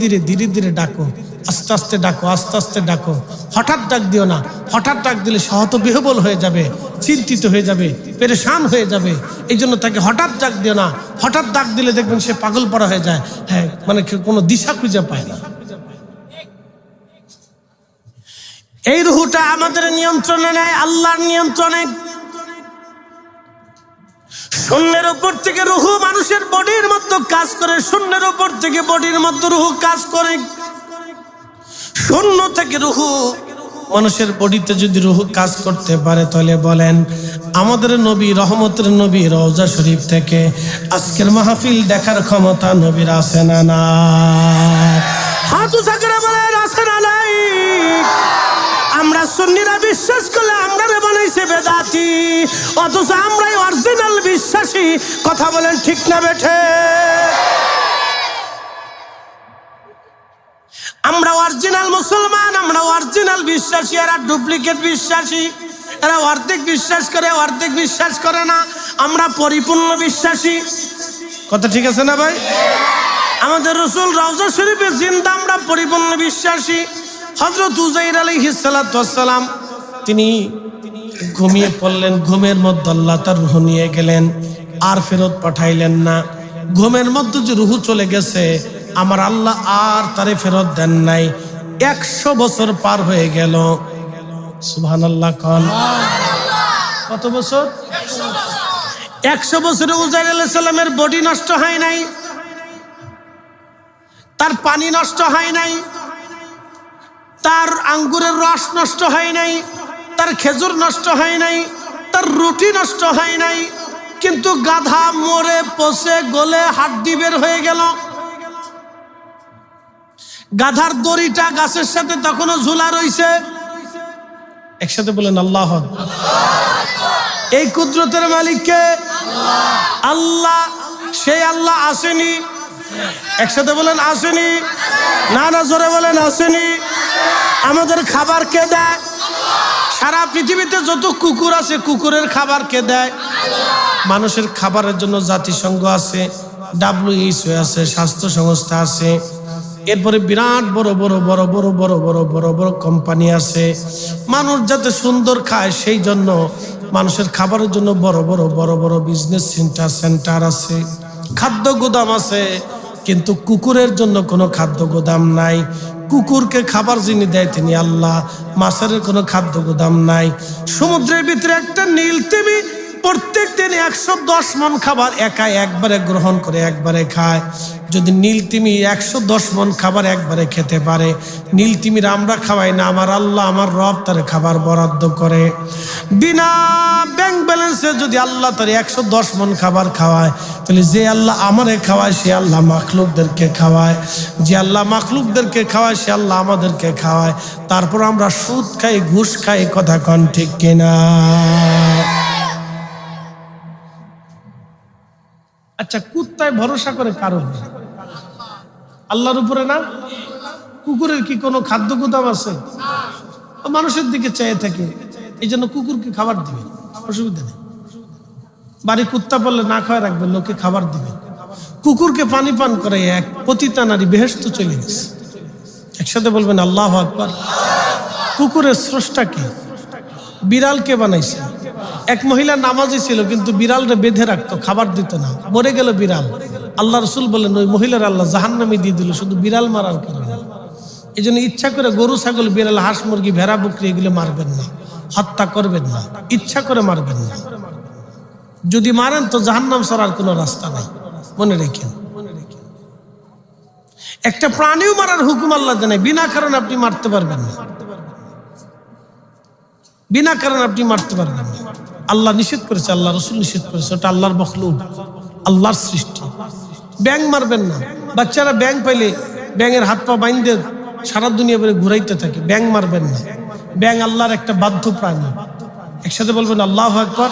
ধীরে ডাকো, আস্তে আস্তে ডাকো, আস্তে আস্তে ডাকো। হঠাৎ ডাক দিও না। হঠাৎ ডাক দিলে সে হতবিহ্বল হয়ে যাবে, চিন্তিত হয়ে যাবে, পেরেশান হয়ে যাবে। এই জন্য তাকে হঠাৎ ডাক দিও না। হঠাৎ ডাক দিলে দেখবেন সে পাগল পড়া হয়ে যায়। হ্যাঁ, মানে কোনো দিশা খুঁজে পায় না। এই রুহুটা আমাদের নিয়ন্ত্রণে নেই, আল্লাহর নিয়ন্ত্রণে। শূন্যের উপর থেকে রুহু মানুষের বডির মধ্যে কাজ করে। শূন্যের উপর থেকে বডির মধ্যে রুহু কাজ করে। শূন্য থেকে রুহু মানুষের বডিতে যদি রুহু কাজ করতে পারে, তাহলে বলেন আমাদের নবী, রহমতের নবী রওজা শরীফ থেকে আজকের মাহফিল দেখার ক্ষমতা নবীর আছে না না? হাত উঁচা করে বলেন আছে না নাই? আমরা সুন্নিরা বিশ্বাস করলে আমরা বানাইছে বেদাতি, অথচ আমরাই অরিজিনাল বিশ্বাসী। কথা বলেন ঠিক না বেঠে? আমরা অরিজিনাল মুসলমান, আমরা অরিজিনাল বিশ্বাসী। এরা ডুপ্লিকেট বিশ্বাসী। এরা অর্ধেক বিশ্বাস করে, অর্ধেক বিশ্বাস করে না। আমরা পরিপূর্ণ বিশ্বাসী। কথা ঠিক আছে না ভাই? আমাদের রাসূল রওজা শরীফে জিন্দা, আমরা পরিপূর্ণ বিশ্বাসী। হযরত উযাইর আলাইহিস সালাতু ওয়াস সালাম তিনি ঘুমিয়ে পড়লেন। ঘুমের মধ্যে আল্লাহ তার রূহ নিয়ে গেলেন, আর ফেরত পাঠাইলেন না। ঘুমের মধ্যে যে রূহ চলে গেছে, আমার আল্লাহ আর তারে ফেরত দেন নাই। 100 বছর পার হয়ে গেল। সুবহানাল্লাহ কোন? কত বছর? 100 বছরে উযাইর আলাইহিস সালামের বডি নষ্ট হয় নাই, তার পানি নষ্ট হয় নাই, তার আঙ্গুরের রস নষ্ট হয় নাই, তার খেজুর নষ্ট হয় নাই, তার রুটি নষ্ট হয় নাই। কিন্তু গাধা মরে পচে গলে হাড্ডি বের হয়ে গেল। গাধার দড়িটা গাছের সাথে তখনও ঝুলা রইছে। একসাথে বলেন আল্লাহ। এই কুদরতের মালিককে আল্লাহ। সেই আল্লাহ আসেনি? একসাথে বলেন আসেনি? না না, জোরে বলেন আসেনি। আমাদের খাবার কে দেয়? সারা পৃথিবীতে যত কুকুর আছে, কুকুরের খাবার কে দেয়? মানুষের খাবারের জন্য জাতিসংঘ আছে, WHO আছে, স্বাস্থ্য সংস্থা আছে। এরপরে বিরাট বড় বড় বড় বড় বড় বড় বড় বড় কোম্পানি আছে। মানুষ যাতে সুন্দর খায় সেই জন্য মানুষের খাবারের জন্য বড় বড় বড় বড় বিজনেস সেন্টার আছে, খাদ্য গোদাম আছে। কিন্তু কুকুরের জন্য কোনো খাদ্য গোদাম নাই। কুকুরকে খাবার যিনি দেয় তিনি আল্লাহ। মাছের কোনো খাদ্য গোদাম নাই। সমুদ্রের ভিতরে একটা নীল তিমি প্রত্যেক দিন 110 মণ খাবার একা একবারে গ্রহণ করে, একবারে খায়। যদি নীল তিমি 110 মণ খাবার একবারে খেতে পারে, নীল তিমির আমরা খাওয়াই না, আমার আল্লাহ, আমার রব তার খাবার বরাদ্দ করে। বিনা ব্যাংক ব্যালেন্সে যদি আল্লাহ তার 110 মণ খাবার খাওয়ায়, তাহলে যে আল্লাহ আমারে খাওয়ায় সে আল্লাহ মাখলুকদেরকে খাওয়ায়। যে আল্লাহ মাখলুকদেরকে খাওয়ায় সে আল্লাহ আমাদেরকে খাওয়ায়। তারপর আমরা সুদ খাই, ঘুষ খাই। কথা কন ঠিক কিনা? আচ্ছা, কুত্তায় ভরসা করে কারো? আল্লাহর উপরে না? কুকুরের কি কোনো খাদ্য গোদাম আছে? মানুষের দিকে চেয়ে থাকে, এই জন্য কুকুরকে খাবার দিবে, অসুবিধা নেই। বাড়ি কুত্তা পড়লে না খাওয়া রাখবে, লোকে খাবার দিবে। কুকুরকে পানি পান করে এক পতিতা নারী বেহেশত চলে গেছে। একসাথে বলবেন আল্লাহু আকবার। কুকুরের স্রষ্টা কে? বিড়াল কে বানাইছে? এক মহিলা নামাজি ছিল, কিন্তু বিড়ালরে বেঁধে রাখতো, খাবার দিত না, মরে গেল বিড়াল। আল্লাহ রসুল বলেন ওই মহিলার আল্লাহ জাহান্নামে দিয়ে দিল শুধু বিড়াল মারার কারণে। এই জন্য ইচ্ছা করে গরু, ছাগল, বিড়াল, হাঁস, মুরগি, ভেড়া, বকরি এগুলো মারবেন না, হত্যা করবেন না, ইচ্ছা করে মারবেন না। যদি মারেন তো জাহান্নাম ছাড়ার কোনো রাস্তা নাই, মনে রেখেন। একটা প্রাণীও মারার হুকুম আল্লাহ জানায়, বিনা কারণে আপনি মারতে পারবেন না, বিনা কারণে আপনি মারতে পারবেন না। আল্লাহ নিষেধ করেছে, আল্লাহ রসুল নিষেধ করেছে, ওটা আল্লাহর মখলুক, আল্লাহর সৃষ্টি। ব্যাঙ মারবেন না। বাচ্চারা ব্যাঙ পাইলে ব্যাঙের হাত পা বাইন্ধে সারা দুনিয়া বলে ঘুরাইতে থাকে, ব্যাঙ মারবেন না। ব্যাঙ আল্লাহর একটা বাধ্য প্রাণী। একসাথে বলবেন আল্লাহু আকবার।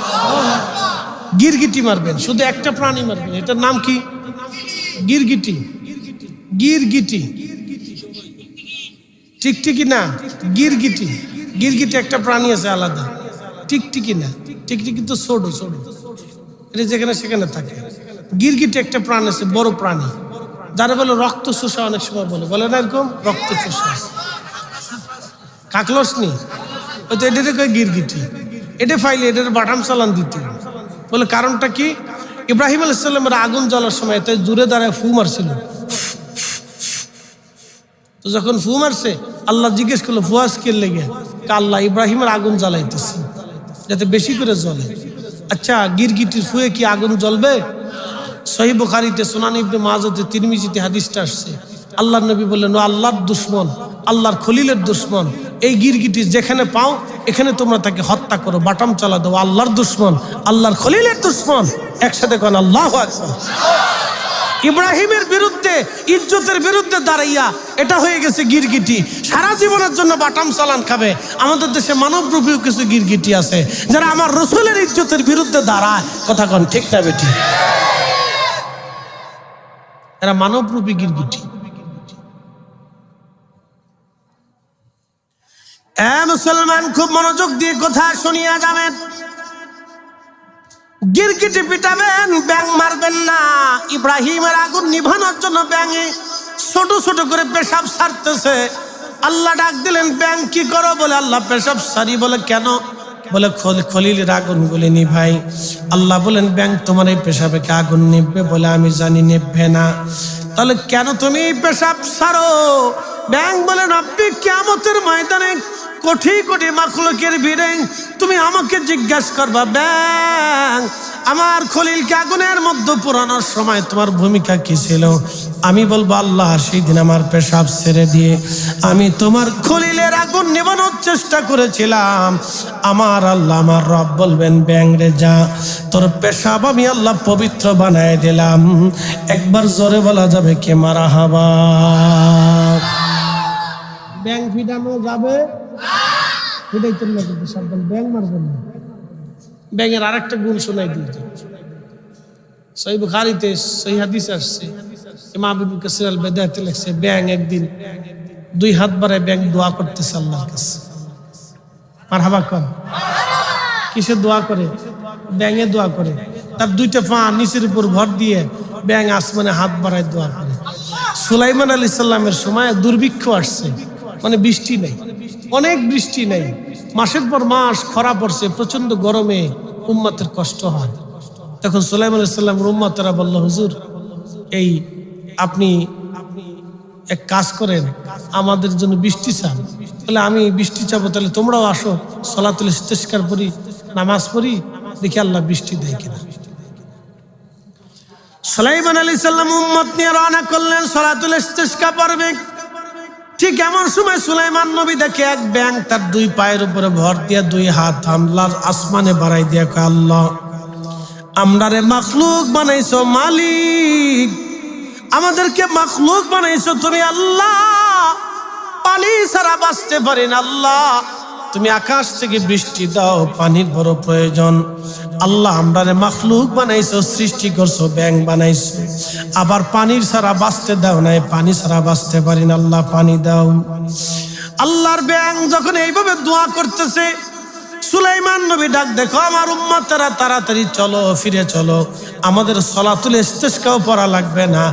গিরগিটি মারবেন, শুধু একটা প্রাণী মারবেন, এটার নাম কি? গিরগিটি। গিরগিটি, টিকটিকি না, গিরগিটি। গিরগিটি একটা প্রাণী আছে আলাদা, টিকটিকি না। টিকটিকি তো ছোট ছোট, এটা যেখানে সেখানে থাকে। গিরগিটি একটা প্রাণী আছে, বড় প্রাণী, যারা বলে রক্ত চোষা, অনেক সময় বলে না এরকম রক্ত চোষা, কাকলস নি, ওই তো এটাতে কয় গিরগিটি। এটা ফাইলে এটার বাটাম চালান দিতে বলে। কারণটা কি? ইব্রাহিম আলাইহিস সালামের আগুন জ্বলার সময় তাই দূরে দাঁড়ায় ফু মারছিল। তো যখন ফু মারছে আল্লাহ জিজ্ঞেস করলো ফুয়াস কে লেগে? আল্লাহ ইব্রাহিমের আগুন জ্বালাইতেছি যাতে বেশি করে জ্বলে। আচ্ছা, গিরগিটির ফুয়ে কি আগুন জ্বলবে? সহিহ বুখারীতে, সুনান ইবনে মাজাতে, তিরমিজিতে হাদিসটা আসছে। আল্লাহর নবী বললেন ও আল্লাহর দুশমন, আল্লাহর খলিলের দুশমন, এই গিরগিটি যেখানে পাও এখানে তোমরা তাকে হত্যা করো, বাটাম চালা দাও। আল্লাহর দুশমন, আল্লাহর খলিলের দুশমন, একসাথে কোন আল্লাহু আকবার। ইব্রাহিমের বিরুদ্ধে, ইজ্জতের বিরুদ্ধে দাঁড়াইয়া এটা হয়ে গেছে গিরগিটি, সারা জীবনের জন্য বাটাম চালান খাবে। আমাদের দেশে মানবরূপীও কিছু গিরগিটি আছে যারা আমার রসুলের ইজ্জতের বিরুদ্ধে দাঁড়ায়। কথা কন ঠিক না বেটি? এরা মানবরূপী গিরগিটি। মুসলমান খুব মনোযোগ দিয়ে কথা শুনিয়া যাবেন। গিরগিটি পিটাবেন, ব্যাঙ মারবেন না। ইব্রাহিমের আগুন নিভানোর জন্য ব্যাঙে ছোট ছোট করে পেশাব ছাড়তেছে। আল্লাহ ডাক দিলেন, ব্যাঙ কি করো? বলে আল্লাহ পেশাব সারি। বলে কেন? বলে খলিলের আগুন গুলি নিভাই। আল্লাহ বলেন ব্যাঙ তোমার এই পেশাবে কি আগুন নিভবে? বলে আমি জানি নিভবে না। তাহলে কেন তুমি পেশাব ছাড়ো? ব্যাঙ বলে রব্বি কিয়ামতের ময়দানে কোটি কোটি মাখলুকের ভিড়ে তুমি আমাকে জিজ্ঞাসা করবা, ব্যাঙ আমার খলিলকে আগুনের মধ্যে পোড়ানোর সময় তোমার ভূমিকা কি ছিল? আমি বলবো আল্লাহ সেই দিন আমার পেশাব ছেড়ে দিয়ে আমি তোমার খলিলের আগুন নেভানোর চেষ্টা করেছিলাম। আমার আল্লাহ, আমার রব বলবেন ব্যাঙ রে যা, তোর পেশাব আমি আল্লাহ পবিত্র বানায় দিলাম। একবার জোরে বলা যাবে কে মারহাবা? ব্যাঙ ফিটানো যাবে? ফিটাইতেন না কিন্তু সাবধান, ব্যাঙ মারবেন না। ব্যাঙের আরেকটা গুণ শোনাই দিয়েছে, সহিহ বুখারীতে সহিহ হাদিস আসছে। ইমাম ইবনে কাসির আল বিদায়াতে লেখছে, ব্যাঙ একদিন দুই হাত বাড়ায় ব্যাঙ দোয়া করতেছে আল্লাহর কাছে। মারহাবা কোন? কিসে দোয়া করে? ব্যাঙে দোয়া করে। তার দুইটা পা নিচের উপর ভর দিয়ে ব্যাঙ আসমানে হাত বাড়ায় দোয়া করে। সুলাইমান আলাইহিস সালামের সময় দুর্ভিক্ষ আসছে, মানে বৃষ্টি নেই, অনেক বৃষ্টি নেই, মাসের পর মাস খরা পড়ছে, প্রচন্ড গরমে উম্মতের কষ্ট হয়। তখন সুলাইমান আলাইহিস সালামের উম্মতরা বলল, হুজুর এই আপনি এক কাজ করেন, আমাদের জন্য বৃষ্টি চান। বলে আমি বৃষ্টি চাবো, তাহলে তোমরাও আসো, সালাতুল ইস্তিসকার পড়ি, নামাজ পড়ি, দেখি আল্লাহ বৃষ্টি দেয় কিনা। সুলাইমান আলাইহিস সালাম উম্মত নিয়ে রওনা করলেন, সালাতুল ইস্তিসকা পড়বে। ঠিক এমন সময় সুলাইমান নবী দেখে এক ব্যাঙ তার দুই পায়ের উপরে ভর দিয়া দুই হাত আল্লাহর আসমানে বাড়াই দিয়া কয়, আল্লাহ আমরারে মাখলুক বানাইছো মালিক, আমাদেরকে মাখলুক বানাইছো তুমি আল্লাহ, পানি ছাড়া বাঁচতে পারি না আল্লাহ, তুমি আকাশ থেকে বৃষ্টি দাও, পানির বড় প্রয়োজন। আল্লাহ আমরারে মাখলুক বানাইছো, সৃষ্টি করছো, ব্যাঙ বানাইছো, আবার পানির ছাড়া বাঁচতে দাও নাই, পানি ছাড়া বাঁচতে পারি না আল্লাহ, পানি দাও। আল্লাহর ব্যাঙ যখন এইভাবে দোয়া করতেছে, সুলাইমান নবী ডাক, দেখো আমার উম্মতরা তাড়াতাড়ি চলো, ফিরে চলো, আমাদের সালাতুল ইস্তিসকাও পড়া লাগবে না,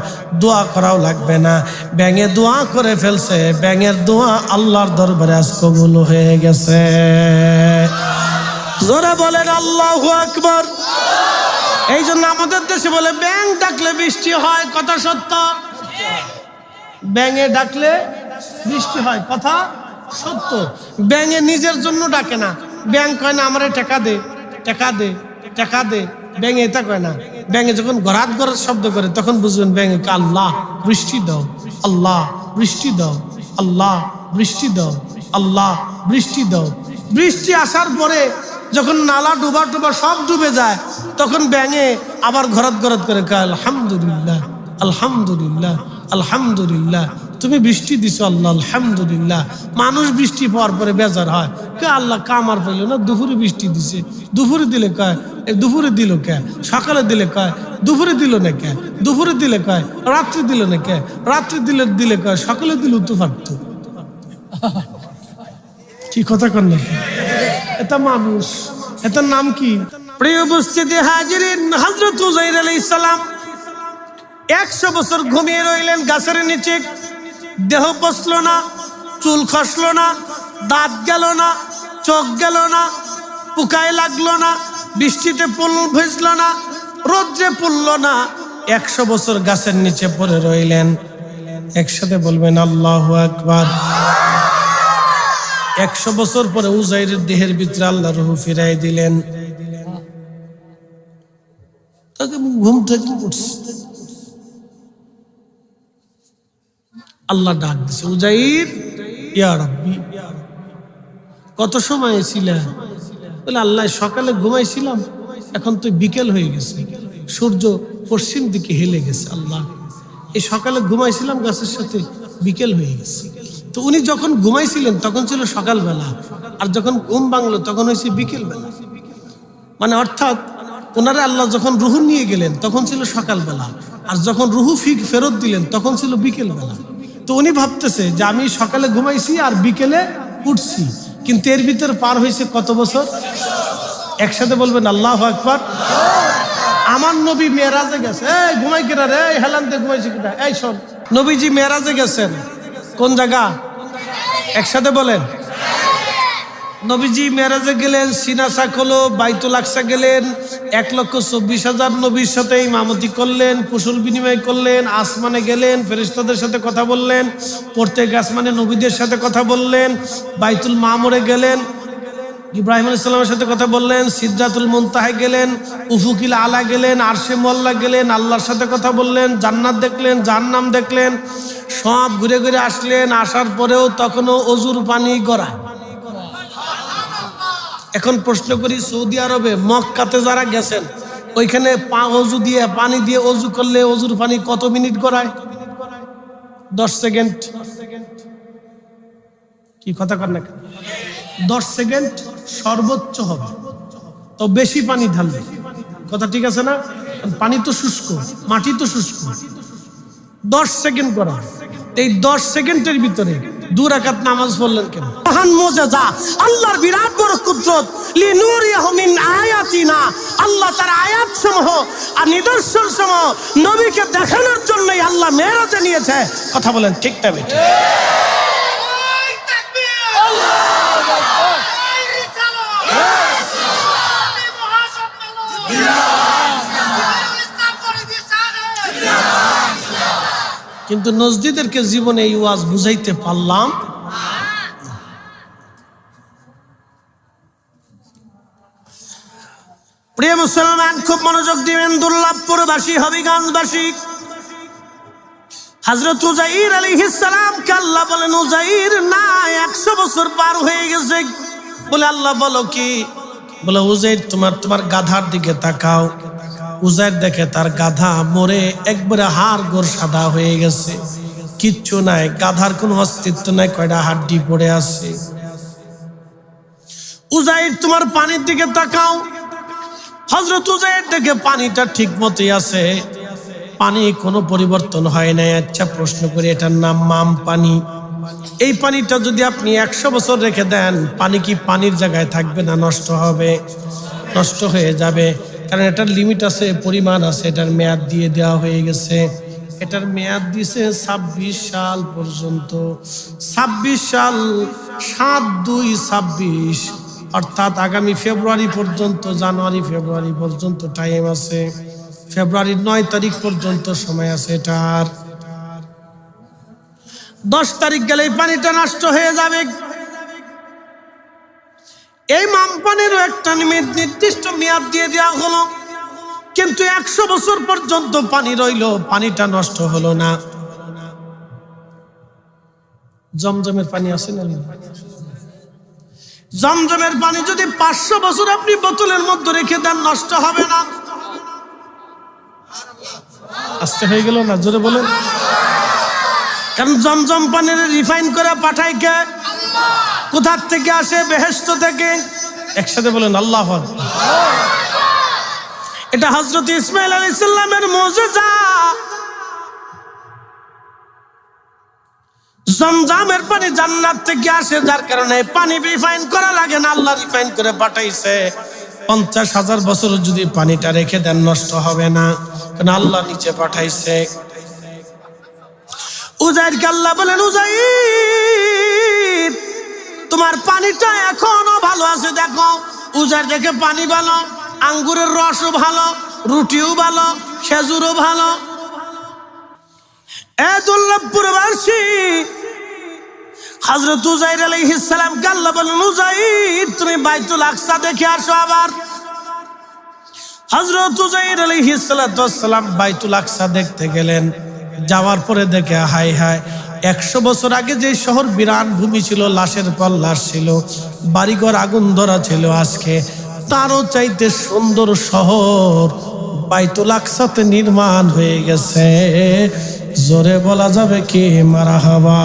দোয়া করাও লাগবে না। ব্যাঙে দোয়া করে ফেলছে, ব্যাঙের দোয়া আল্লাহর দরবারে আজ কবুল হয়ে গেছে। জোরে বলেন আল্লাহু আকবার। এই জন্য আমাদের দেশে বলে ব্যাঙ ডাকলে বৃষ্টি হয়, কথা সত্য। ব্যাঙে ডাকলে বৃষ্টি হয়, কথা সত্য। ব্যাঙে নিজের জন্য ডাকে না। ব্যাঙ কয় না আমারে টাকা দে, টাকা দে, টাকা দে। ব্যাঙে এটা কয় না। ব্যাঙে যখন গরাত গরাত শব্দ করে তখন বুঝবেন ব্যাঙে আল্লাহ বৃষ্টি দাও, আল্লাহ বৃষ্টি দাও, আল্লাহ বৃষ্টি দাও, আল্লাহ বৃষ্টি দাও। বৃষ্টি আসার পরে যখন নালা ডুবা ডুবা সব ডুবে যায় তখন ব্যাঙে আবার ঘরাত ঘরাত করে কয় আলহামদুলিল্লাহ, আলহামদুলিল্লাহ, আলহামদুলিল্লাহ, তুমি বৃষ্টি দিছো আল্লাহ, আলহামদুলিল্লাহ। মানুষ বৃষ্টি পাওয়ার পরে বেজার হয়, কে আল্লাহ কামার পেলো না, দুপুরে বৃষ্টি দিছে। দুপুরে দিলে কয় দুপুরে দিল কে, সকালে দিলে কয় দুপুরে দিল না কে, দুপুরে দিলে কয় রাত্রে দিল না কে, রাত্রে দিলে দিলে কয় সকালে দিল তো পারতো। কি কথা কন না, এটা মানুষ, এটার নাম কি? প্রিয় উপস্থিতি হাজিরিন, হযরত উযাইর আলাইহিস সালাম 100 বছর ঘুমিয়ে রইলেন গাছের নিচে। দেহ পচলো না, চুল খসলো না, দাঁত গেল না, চোখ গেল না, পোকায় লাগলো না, বৃষ্টিতে পুল ভিজলো না, রোদ্রে পুড়লো না। 100 বছর গাছের নিচে পড়ে রইলেন। একসাথে বলবেন আল্লাহু আকবার। 100 বছর পরে উযাইরের দেহের ভিতরে আল্লাহ রূহ ফিরাই দিলেন। তাকে ঘুম থেকে উঠছে, আল্লাহ ডাক দিছে, উযাইর ইয়া রাব্বি, কত সময় ছিলা? বলে আল্লাহ সকালে ঘুমাইছিলাম, এখন তো বিকেল হয়ে গেছে, সূর্য পশ্চিম দিকে হেলে গেছে। আল্লাহ এই সকালে ঘুমাইছিলাম গাছের সাথে, বিকেল হয়ে গেছে। তো উনি যখন ঘুমাইছিলেন তখন ছিল সকালবেলা, আর যখন ঘুম ভাঙলো তখন হয়েছে বিকেল বেলা। মানে অর্থাৎ ওনারা আল্লাহ যখন রুহু নিয়ে গেলেন তখন ছিল সকালবেলা, আর যখন রুহু ফেরত দিলেন তখন ছিল বিকেল বেলা। তো উনি ভাবতেছে যে আমি সকালে ঘুমাইছি আর বিকেলে উঠছি, কিন্তু এর ভিতরে পার হয়েছে কত বছর? একসাথে বলবেন আল্লাহু আকবার। আমার নবী মেরাজে গেছে, এই ঘুমাই কিনা রে, এই হেলান্তে ঘুমাইছি কিনা, এই শোন, নবীজি মেরাজে গেছেন। কোন জায়গা? একসাথে বলেন। নবীজি মেরাজে গেলেন, সিনা শাক হলো, বাইতুল আকসা গেলেন, 1,24,000 নবীর সাথে ইমামতি করলেন, কুশল বিনিময় করলেন, আসমানে গেলেন, ফেরেশতাদের সাথে কথা বললেন, প্রত্যেক আসমানে নবীদের সাথে কথা বললেন, বাইতুল মামুরে গেলেন, ইব্রাহিম আলাইহিস সালামের সাথে কথা বললেন, সিদরাতুল মুনতাহায় গেলেন, উফুকিল আলা গেলেন, আরশে মুআল্লা গেলেন, আল্লাহর সাথে কথা বললেন, জান্নাত দেখলেন, জাহান্নাম দেখলেন, সব ঘুরে ঘুরে আসলেন। আসার পরেও তখনও অজুর পানি গড়ায়। এখন প্রশ্ন করি, সৌদি আরবে মক্কাতে যারা গেছেন ওইখানে অজু দিয়ে পানি দিয়ে অজু করলে অজুর পানি কত মিনিট গড়ায়? 10 সেকেন্ড। কি কথা কর না, 10 সেকেন্ড সর্বোচ্চ হবে, তো বেশি পানি ঢালবে। কথা ঠিক আছে না? পানি তো শুষ্ক, মাটি তো শুষ্ক। 10 সেকেন্ড করা, এই 10 সেকেন্ডের ভিতরে 2 রাকাত নামাজ পড়লেন কেন? মহান মুজিজা, আল্লাহর বিরাট বড় কুদরত, লিনুরিয়াহু মিন আয়াতিনা, আল্লাহ তার আয়াত সমূহ আর নিদর্শন সমূহ নবীকে দেখানোর জন্যই আল্লাহ মেরাজে নিয়েছে। কথা বলেন ঠিক না বেঠিক? কিন্তু নজদীদেরকে জীবনে এই ওয়াজ বুঝাইতে পারলাম। প্রিয় মুসলমান, খুব মনোযোগ দিবেন। দুর্লভপুরবাসী, হবিগঞ্জবাসী, হযরত উযাইর আলাইহিস সালাম কে আল্লাহ বলেন, উযাইর না 100 বছর পার হয়ে গেছে। বলে আল্লাহ বলো কি? বলে উযাইর তোমার গাধার দিকে তাকাও। উযাইর দেখে তার গাধা মরে একবারে হাড় গোড় সাদা হয়ে গেছে, কিচ্ছু নাই, গাধার কোনো অস্তিত্ব নাই, কয়টা হাড্ডি পড়ে আছে। উযাইর তোমার পানির দিকে তাকাও। হযরত উযাইর দেখে পানিটা ঠিক মতোই আছে, পানি কোনো পরিবর্তন হয় নাই। আচ্ছা প্রশ্ন করি, এটার নাম মাম পানি। এই পানিটা যদি আপনি 100 বছর রেখে দেন, পানি কি পানির জায়গায় থাকবে না নষ্ট হবে? নষ্ট হয়ে যাবে, কারণ এটার লিমিট আছে, পরিমাণ আছে, এটার মেয়াদ দিয়ে দেওয়া হয়ে গেছে। এটার মেয়াদ দিছে 26 সাল পর্যন্ত। 26 সাল, 7-2-26, অর্থাৎ আগামী ফেব্রুয়ারি পর্যন্ত, জানুয়ারি ফেব্রুয়ারি পর্যন্ত টাইম আছে। ফেব্রুয়ারির 9 তারিখ পর্যন্ত সময় আছে। এটার 10 তারিখ গেলে এই পানিটা নষ্ট হয়ে যাবে। এই মাম পানিরও একটা নির্দিষ্ট মেয়াদ দিয়ে দেওয়া হলো, কিন্তু 100 বছর পর্যন্ত পানি রইল, পানিটা নষ্ট হলো না। জমজমের পানি আছে না? জমজমের পানি যদি 500 বছর আপনি বোতলের মধ্যে রেখে দেন, নষ্ট হবে না। আস্তে হয়ে গেল না? জোরে বলেন। কারণ জমজম পানির রিফাইন করে পাঠায় কে? কোথার থেকে আসে? বেহেশত থেকে। একসাথে বলেন আল্লাহু আকবার। এটা হযরত ইসমাঈল আলাইহিস সালামের মুজিজা। জমজমের পানি জান্নাত থেকে আসে, যার কারণে পানি রিফাইন করা লাগে না, আল্লাহ রিফাইন করে পাঠাইছে। 50,000 বছর যদি পানিটা রেখে দেন, নষ্ট হবে না, কারণ আল্লাহ নিচে পাঠাইছে। উজাইরকে আল্লাহ বলেন, উজাইর তোমার পানিটা এখনো ভালো আছে, দেখো। উজাইর দেখে পানি ভালো, আঙ্গুরের রসও ভালো, রুটিও ভালো, খেজুরও ভালো। এ দুর্লভপুরবাসী, হযরত উজাইর আলাইহিস সালাম কে আল্লাহ বলেন, উজাইর তুমি বাইতুল আকসা দেখে আসো। আবার হযরত উজাইর আলাইহিস সালাম বাইতুল আকসা দেখতে গেলেন। যাওয়ার পরে দেখে, হায় হায়, 100 বছর আগে যে শহর বিরান ভূমি ছিল, লাশের পর লাশ ছিল, বাড়িঘর আগুন ধরা ছিল, আজকে তারও চাইতে সুন্দর শহর বাইতুল আকসাতে নির্মাণ হয়ে গেছে। জোরে বলা যাবে কি মারহাবা।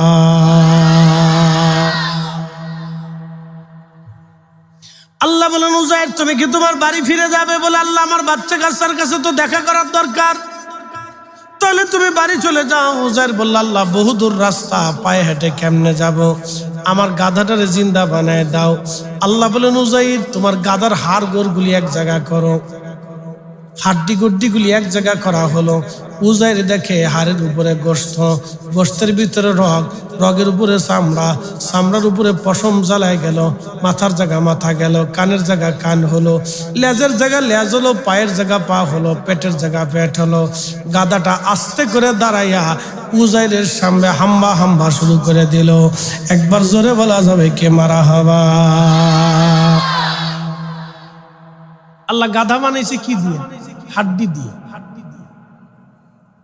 আল্লাহ বলেন, উজাইর তুমি কি তোমার বাড়ি ফিরে যাবে? বলে, আল্লাহ আমার বাচ্চা কাচ্চার কাছে তো দেখা করার দরকার, তাহলে তুমি বাড়ি চলে যাও। উজাইর বলল, আল্লাহ বহুদূর রাস্তা, পায়ে হেঁটে কেমনে যাব? আমার গাধাটারে জিন্দা বানায় দাও। আল্লাহ বলেন, উজাইর তোমার গাধার হাড় গোড়গুলি এক জায়গা করো। হাড্ডি গুড্ডিগুলি এক জায়গা করা হলো। উজাইর দেখে হাড়ের উপরে গোশত, গোশতের ভিতরে রগ, রগের উপরে চামড়া, চামড়ার উপরে পশম জ্বালায় গেল, মাথার জায়গা মাথা গেল, কানের জায়গা কান হলো, লেজের জায়গা লেজ হলো, পায়ের জায়গা পা হলো, পেটের জায়গা পেট হলো। গাদাটা আস্তে করে দাঁড়াইয়া উজাইরের সামনে হাম্বা হাম্বা শুরু করে দিল। একবার জোরে বলা যাবে কে মারহাবা। আল্লাহ গাধা বানাইছে কি দিয়ে? হাড্ডি দিয়ে।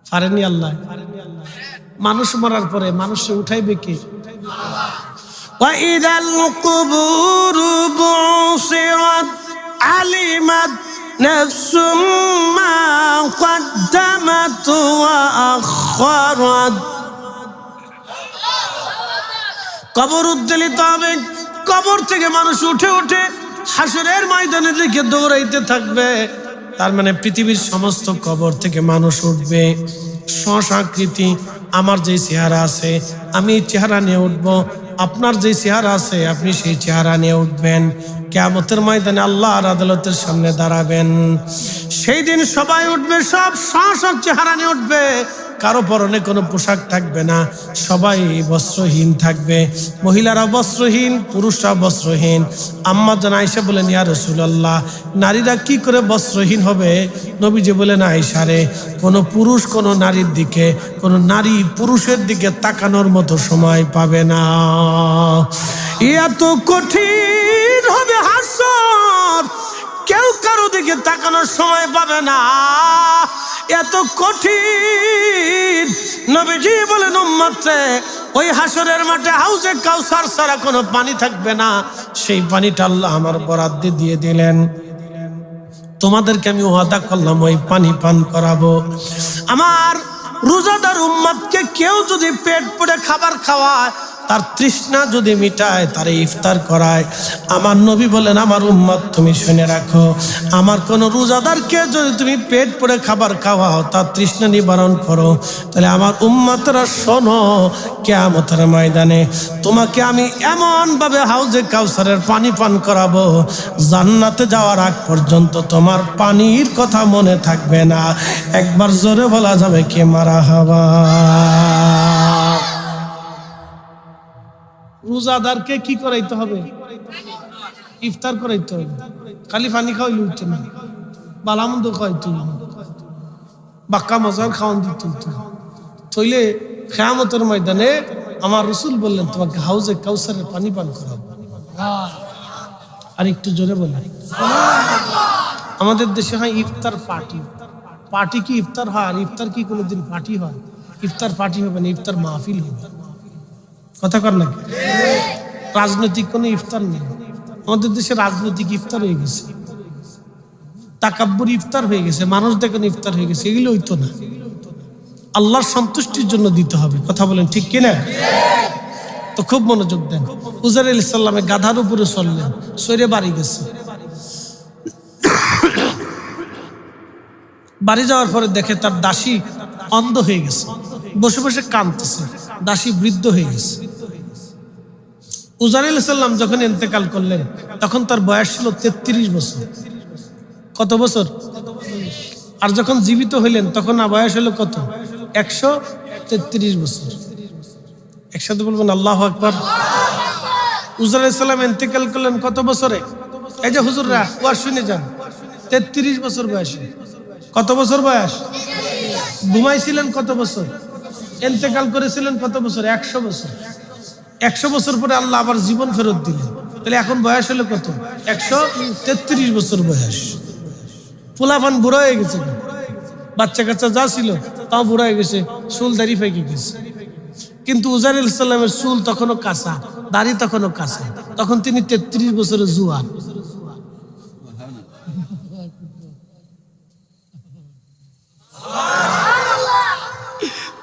পারেনি আল্লাহ? মানুষ মরার পরে মানুষে উঠাইবে কে? ওয়াইদাল কুবুরু বুসিরাত আলিমাত নাফসুম মা কদ্দামাত ওয়া আখারাত। কবর উদ্বেলিত হবে, কবর থেকে মানুষ উঠে উঠে হাসরের ময়দানের দিকে দৌড়াইতে থাকবে। তার মানে পৃথিবীর সমস্ত কবর থেকে মানুষ উঠবে। আকৃতি, আমার যে চেহারা আছে আমি এই চেহারা নিয়ে উঠবো, আপনার যে চেহারা আছে আপনি সেই চেহারা নিয়ে উঠবেন। কিয়ামতের ময়দানে আল্লাহর আদালতের সামনে দাঁড়াবেন। সেই দিন সবাই উঠবে, সব চেহারা নিয়ে উঠবে। কারো পরনে কোনো পোশাক থাকবে না, সবাই বস্ত্রহীন থাকবে। মহিলারা বস্ত্রহীন, পুরুষরা বস্ত্রহীন। আম্মা জান আয়েশা বলেন, ইয়া রাসূলুল্লাহ, নারীরা কি করে বস্ত্রহীন হবে? নবীজি বলেন, আয়েশা রে, কোনো পুরুষ কোনো নারীর দিকে, কোনো নারী পুরুষের দিকে তাকানোর মতো সময় পাবে না। এত কঠিন হবে হাসর, কেউ কারো দিকে তাকানোর সময় পাবে না। এত কঠিন। নবীজি বলেন, উম্মতে ওই হাসরের মাঠে হাউজে কাউসার ছাড়া কোনো পানি থাকবে না। সেই পানিটা আল্লাহ আমার বরাদ্দে দিয়ে দিলেন, তোমাদেরকে আমি ওয়াদা করলাম ওই পানি পান করাবো। আমার রোজাদার উম্মতকে কেউ যদি পেট পুড়ে খাবার খাওয়ায়, তার তৃষ্ণা যদি মিটায়, তার ইফতার করায়, আমার নবী বলেন, আমার উম্মত তুমি শুনে রাখো, আমার কোন রোজাদারকে যদি তুমি পেট পুড়ে খাবার খাওয়াও, তার তৃষ্ণা নিবারণ করো, তাহলে আমার উম্মতরা শোনো, কিয়ামতের ময়দানে তোমাকে আমি এমন ভাবে হাউজে কাউসারের পানি পান করাবো, জান্নাতে যাওয়ার আগ পর্যন্ত তোমার পানির কথা মনে থাকবে না। একবার জোরে বলা যাবে কি মারহাবা। রোজাদারকে কি করাইতে হবে? ইফতার করাইতে হবে, খালি পানি খাওয়াইলে উঠছে না, বালামন্দ খাওয়াইতে বাক্কা মজার খাওয়ান দিতে থইলে কিয়ামতের ময়দানে আমার রাসূল বললেন তোমাকে হাউজে কাউসারের পানি পান করাবো। আর একটু জোরে বলেন। আমাদের দেশে হয় ইফতার পার্টি, পার্টি কি ইফতার হয়? আর ইফতার কি কোনোদিন পার্টি হয়? ইফতার পার্টি হবে না, ইফতার মাহফিল হবে। কথা কর নাকি? রাজনৈতিক কোনো ইফতার নেই আমাদের দেশে, রাজনৈতিক ইফতার হয়ে গেছে, তাকাব্বুর ইফতার হয়ে গেছে, মানুষ দেখেন ইফতার হয়ে গেছে। এগুলো হইতো না, আল্লাহর সন্তুষ্টির জন্য দিতে হবে। কথা বলেন ঠিক কিনা? তো খুব মনোযোগ দেন। উজাইর আলাইহিস সালামে গাধার উপরে চললেন, সরে বাড়ি গেছে। বাড়ি যাওয়ার পরে দেখে তার দাসী অন্ধ হয়ে গেছে, বসে বসে কাঁদতেছে, দাসী বৃদ্ধ হয়ে গেছে। উজাইর আলাইহিস সালাম যখন ইন্তেকাল করলেন তখন তার বয়স ছিল 33 বছর। কত বছর? আর যখন জীবিত হইলেন তখন বয়স হলো কত? 133 বছর। একসাথে বলবেন আল্লাহু আকবার। উজাইর আলাইহিস সালাম ইন্তেকাল করলেন কত বছরে? এই যে হুজুররা ওয়াজ শুনে যান, 33 বছর বয়সে। কত বছর বয়স? ঘুমাইছিলেন কত বছর? ইন্তেকাল করেছিলেন কত বছর? 100 বছর। 100 বছর পরে আল্লাহ আবার জীবন ফেরত দিলেন, তাহলে এখন বয়স হলো কত? 133 বছর বয়স। পোলাপান বুড়া হয়ে গেছে, বাচ্চা কাচ্চা যা ছিল তাও বুড়া হয়ে গেছে, চুল দাড়ি পেকে গেছে। কিন্তু উজাইর আলাইহিস সালামের চুল তখনও কাঁচা, দাড়ি তখনও কাঁচা, তখন তিনি 33 বছরের জুয়ান।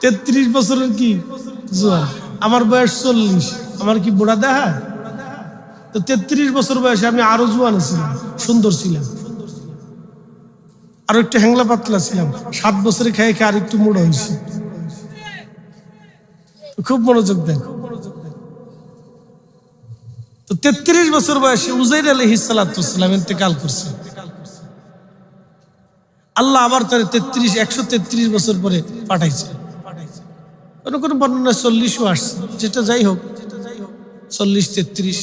33 বছরের কি জুয়ান? আমার বয়স 40, আমার কি বুড়া দেখা? তো 33 বছর বয়সে আমি আরো জুয়ান ছিলাম, সুন্দর ছিলাম, আরো একটু হ্যাংলা পাতলা ছিলাম। 7 বছরে খেয়ে খেয়ে আর একটু মোড়া হয়েছে। খুব মনোযোগ দেন। তো 33 বছর বয়সে উজাইর আলাইহিস সালাম ইন্তেকাল করছে। আল্লাহ আবার তার 133 বছর পরে পাঠাইছে। কোন বর্ণনা 40ও আসছে, যেটা যাই হোক 40 33।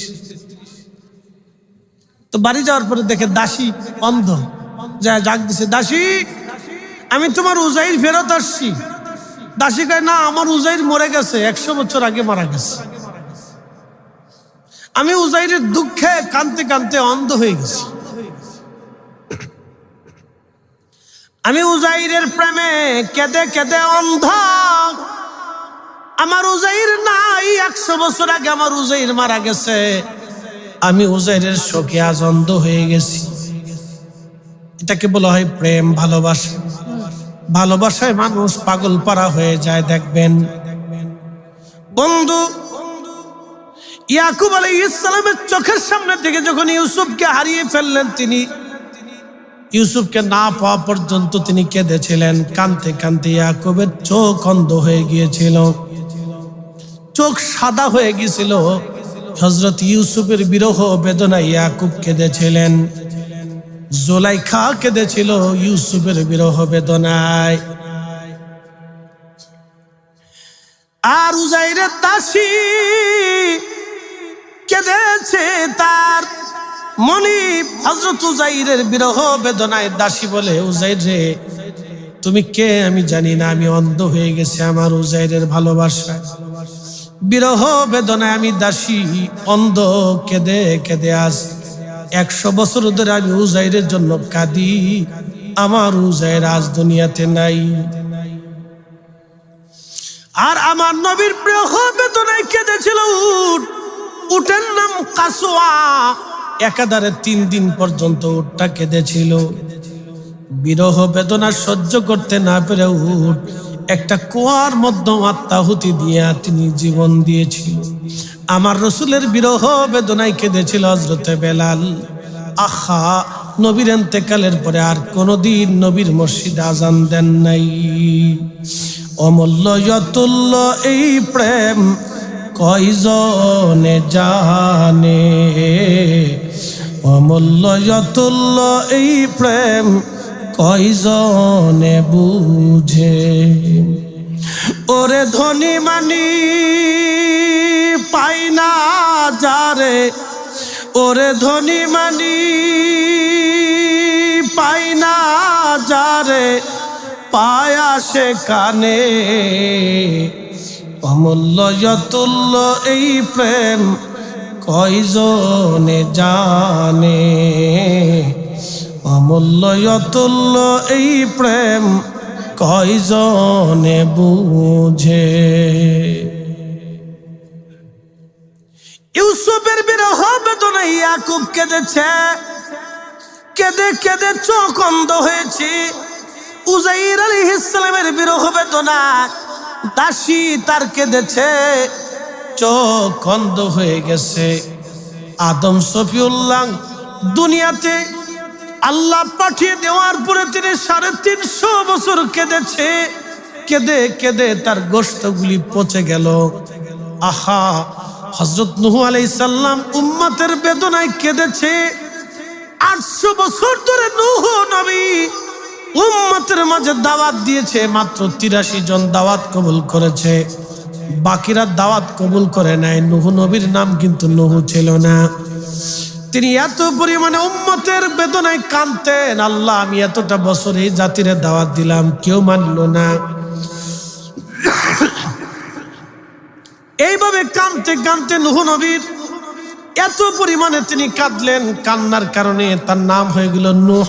তো বাড়ি যাওয়ার পরে দেখে দাসী অন্ধ, যায় ডাক দিছে, দাসী আমি তোমার উজাইর ফেরত আসছি। দাসী কয় না, আমার উজাইর মরে গেছে, 100 বছর আগে মারা গেছে। আমি উজাইরের দুঃখে কাঁদতে কাঁদতে অন্ধ হয়ে গেছি। আমি উজাইরের প্রেমে কেঁদে কেঁদে অন্ধ। আমার উজাইর নাই, 100 বছর আগে আমার উজাইর মারা গেছে। আমি উজাইরের শোকে আজ অন্ধ হয়ে গেছি। এটাকে বলা হয় প্রেম, ভালোবাসা। ভালোবাসায় মানুষ পাগল পারা হয়ে যায়। দেখবেন বন্ধু, ইয়াকুব আলাইহিস সালামের চোখের সামনে থেকে যখন ইউসুফকে হারিয়ে ফেললেন, তিনি ইউসুফকে না পাওয়া পর্যন্ত তিনি কেঁদেছিলেন। কাঁদতে কাঁদতে ইয়াকুবের চোখ অন্ধ হয়ে গিয়েছিল, চোখ সাদা হয়ে গিয়েছিল। হযরত ইউসুফের বিরহ বেদনায় ইয়াকুব কেঁদেছিলেন, জুলাইখা কেঁদেছিল ইউসুফের বিরহ বেদনায়। আর উজাইরের দাসী কেঁদেছে তার মনিব। হযরত উজাইরের বিরহ বেদনায় দাসী বলে, উজাইর রে তুমি কে আমি জানি না, আমি অন্ধ হয়ে গেছি আমার উজাইরের ভালোবাসায়। বিরহ বেদনায় আমি দাসী অন্ধ, কেঁদে কেঁদে আজ 100 বছর ধরে আমি উজাইরের জন্য কাঁদি। আমার উজাইর আজ দুনিয়াতে নাই। আর আমার নবীর বিরহ বেদনায় কেঁদেছিল উট। উটের নাম কাসওয়া। একাধারে 3 দিন পর্যন্ত উটটা কেঁদেছিল। বিরহ বেদনা সহ্য করতে না পেরে উট একটা কুয়ার মধ্যে আত্মাহুতি দিয়ে তিনি জীবন দিয়েছিল। আমার রাসূলের বিরহ বেদনায় কেঁদেছিল হযরতে বেলাল। আহা, নবীর ইন্তেকালের পরে আর কোনদিন নবীর মসজিদে আজান দেন নাই। অমূল্য অতুল্য এই প্রেম কয়জনে জানে, অমূল্য অতুল্য এই প্রেম কয়জনে বুঝে। ওরে ধনী মানি পাই না যারে, ওরে ধনী মানি পাই না যারে পায়া সে কানে, অমূল্য অতুল্য এই প্রেম কয়জনে জানে, অমূল্য অতুল্য এই প্রেম কয়জনে বুঝে। ইউসুফের বিরহ বেদনায় ইয়াকুব কেঁদেছে, কেঁদে কেঁদে চোখ অন্ধ হয়েছে। উজাইর আলাইহিস সালামের বিরহ বেদনা দাসী তার কেঁদেছে, চোখ অন্ধ হয়ে গেছে। আদম শফিউল্লাহ দুনিয়াতে আল্লাহ পাঠিয়ে দেওয়ার পরে তিনি 350 বছর কেঁদেছে, কেঁদে কেঁদে তার গোশতগুলি পচে গেল। আহা, হযরত নূহ আলাইহিস সালাম উম্মতের বেদনায় কেঁদেছে। 800 বছর ধরে নূহ নবী উম্মতের মাঝে দাওয়াত দিয়েছে, মাত্র 83 জন দাওয়াত কবুল করেছে, বাকিরা দাওয়াত কবুল করে নাই। নূহ নবীর নাম কিন্তু নূহ ছিল না। তিনি এত পরিমাণে উম্মতের বেদনায় কাঁদতেন, আল্লাহ আমি এতটা বছর এই জাতিরে দাওয়াত দিলাম, কেউ মানল না। এইভাবে কাঁদতে কাঁদতে নূহ নবীর এত পরিমাণে তিনি কাঁদলেন, কান্নার কারণে তার নাম হয়ে গেল নূহ।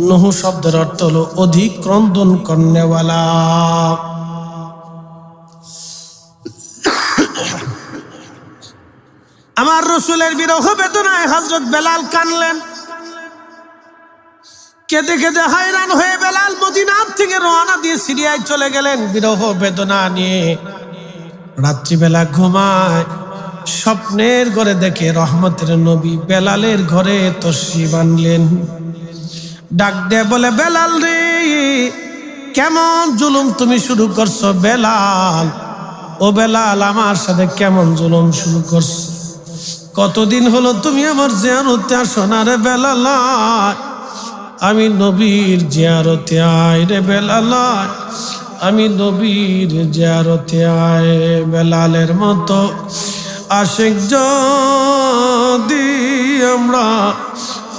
নূহ শব্দের অর্থ হলো অধিক ক্রন্দন করনেওয়ালা। আমার রসুলের বিরহ বেদনায় হযরত বেলাল কানলেন। কেঁদে কেঁদে হায়রান হয়ে বেলাল মদিনার থেকে রওনা দিয়ে সিরিয়ায় চলে গেলেন বিরহ বেদনা নিয়ে। রাত্রিবেলা ঘুমায়, স্বপ্নের ঘরে দেখে রহমতের নবী বেলালের ঘরে তশরিফ আনলেন। ডাক দিয়ে বলে, বেলাল রে, কেমন জুলুম তুমি শুরু করছো বেলাল? ও বেলাল, আমার সাথে কেমন জুলুম শুরু করছো? কতদিন হলো তুমি আমার জিয়ারতে আসো না রে বেলাল? আমি নবীর জিয়ারতে আয় রে বেলাল, আমি নবীর জিয়ারতে আয়। বেলালের মতো আশিক যদি আমরা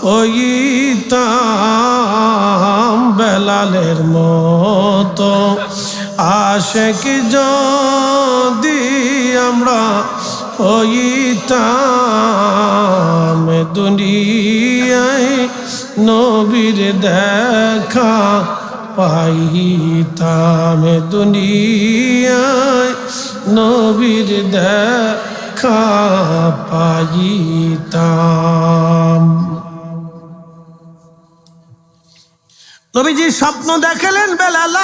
হইতাম, বেলালের মতো আশিক যদি আমরা হইতাম, দুনিয়ায় নবীর দেখা পাইতাম, দুনিয়ায় নবীর দেখা পাইতাম। নবীজি স্বপ্ন দেখালেন, বেলাল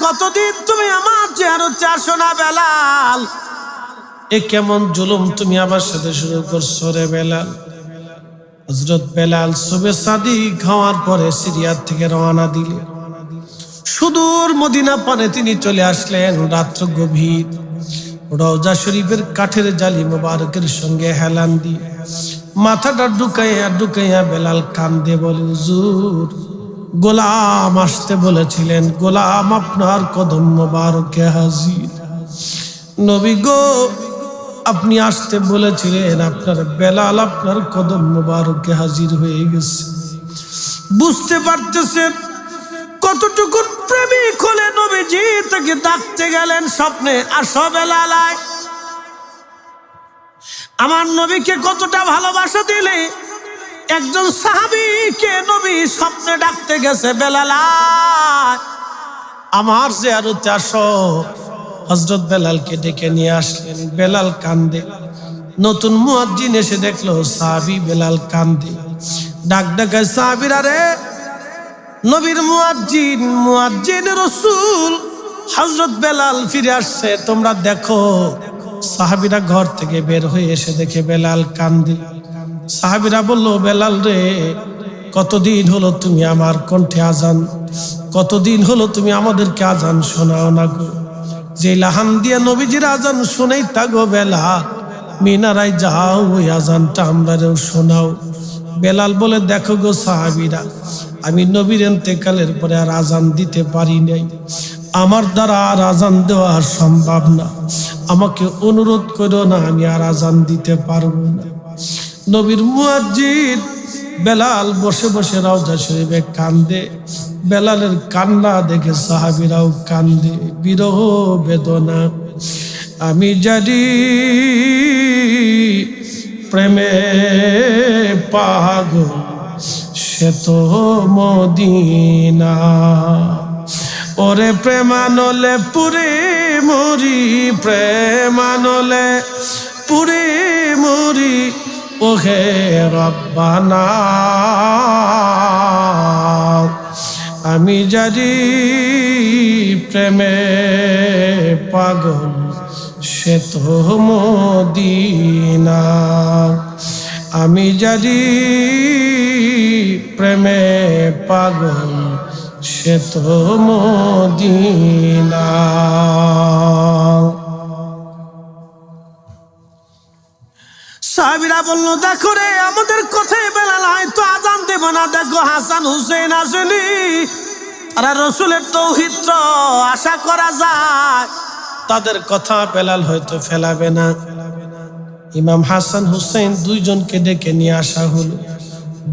কতদিন তুমি আমার জিয়ারতে আসো না বেলাল? এ কেমন জুলুম তুমি আমার সাথে শুরু করছো রে বেলাল? হযরত বেলাল সুবে সাদিক খাওয়ার পরে সিরিয়া থেকে রওনা দিলেন। সুদূর মদিনা পানে তিনি চলে আসলেন। রাত্র গভীর, রওজা শরীফের কাঠের জালি মোবারকের সঙ্গে হেলান দিয়ে মাথাটা ঢুকাইয়া ঢুকাইয়া বেলাল কান্দে বলে, হুজুর, গোলাম আসতে বলেছিলেন, গোলাম আপনার কদম মোবারকে হাজির। নবী গো, আপনি আসতে বলেছিলেন, আপনার বেলাল আপনার কদম মোবারকে হাজির হয়ে গেছে। বুঝতে পারতেছেন কতটুকু প্রেমিক হলে নবীজি তাকে ডাকতে গেলেন স্বপ্নে, আসো বেলাল। আমার নবীকে কতটা ভালোবাসা দিলে একজন সাহাবীকে নবী স্বপ্নে ডাকতে গেছে, বেলাল আমার জিয়ারতে আসো। হযরত বেলালকে ডেকে নিয়ে আসলেন। বেলাল কান্দে। নতুন মুয়াজ্জিন এসে দেখলো সাহাবী বেলাল কান্দে। ডাক ডাকায়, সাহাবীরা রে, নবীর মুয়াজ্জিন, মুয়াজ্জিন রাসূল হযরত বেলাল ফিরে আসছে, তোমরা দেখো। সাহাবীরা ঘর থেকে বের হয়ে এসে দেখে বেলাল কান্দে। সাহাবীরা বলল, বেলাল রে, কতদিন হলো তুমি আমার কণ্ঠে আজান, কতদিন হলো তুমি আমাদেরকে আজান শোনাও না গো। যে লাহান দিয়া নবীজির আজান শোনাই তাগো বেলাল, মিনারায় যাও, ওই আজানটা আমরাও শোনাও। বেলাল বলে, দেখো গো সাহাবীরা, আমি নবীর ইন্তেকালের পরে আর আজান দিতে পারি নাই, আমার দ্বারা আর আজান দেওয়া সম্ভব না, আমাকে অনুরোধ করো না, আমি আর আজান দিতে পারবো না। নবীর মুয়াজ্জিন বেলাল বসে বসে রওজা শরীফে কান্দে। বেলালের কান্না দেখে সাহাবীরাও কান্দে, বিরহ বেদনা। আমি জানি প্রেমে পাগল সে তো মদিনা। ওরে প্রেমানলে পুরে মরি, প্রেমানলে পুরে মরি, ওহে রব্বানা। আমি জানি প্রেমে পাগল সে তো মদিনা। আমি জানি প্রেমে পাগল সে তো মদিনা। সাহাবীরা বলল, দেখো রে, আমাদের কথাই বেলাল হয়তো আজান দেব না। দেখো হাসান হুসেন আসেনি, তারা রসুলের তৌহিদ আশা করা যায়, তাদের কথা বেলাল হয়তো ফেলাবে না। ইমাম হাসান হুসেন দুইজনকে ডেকে নিয়ে আসা হলো।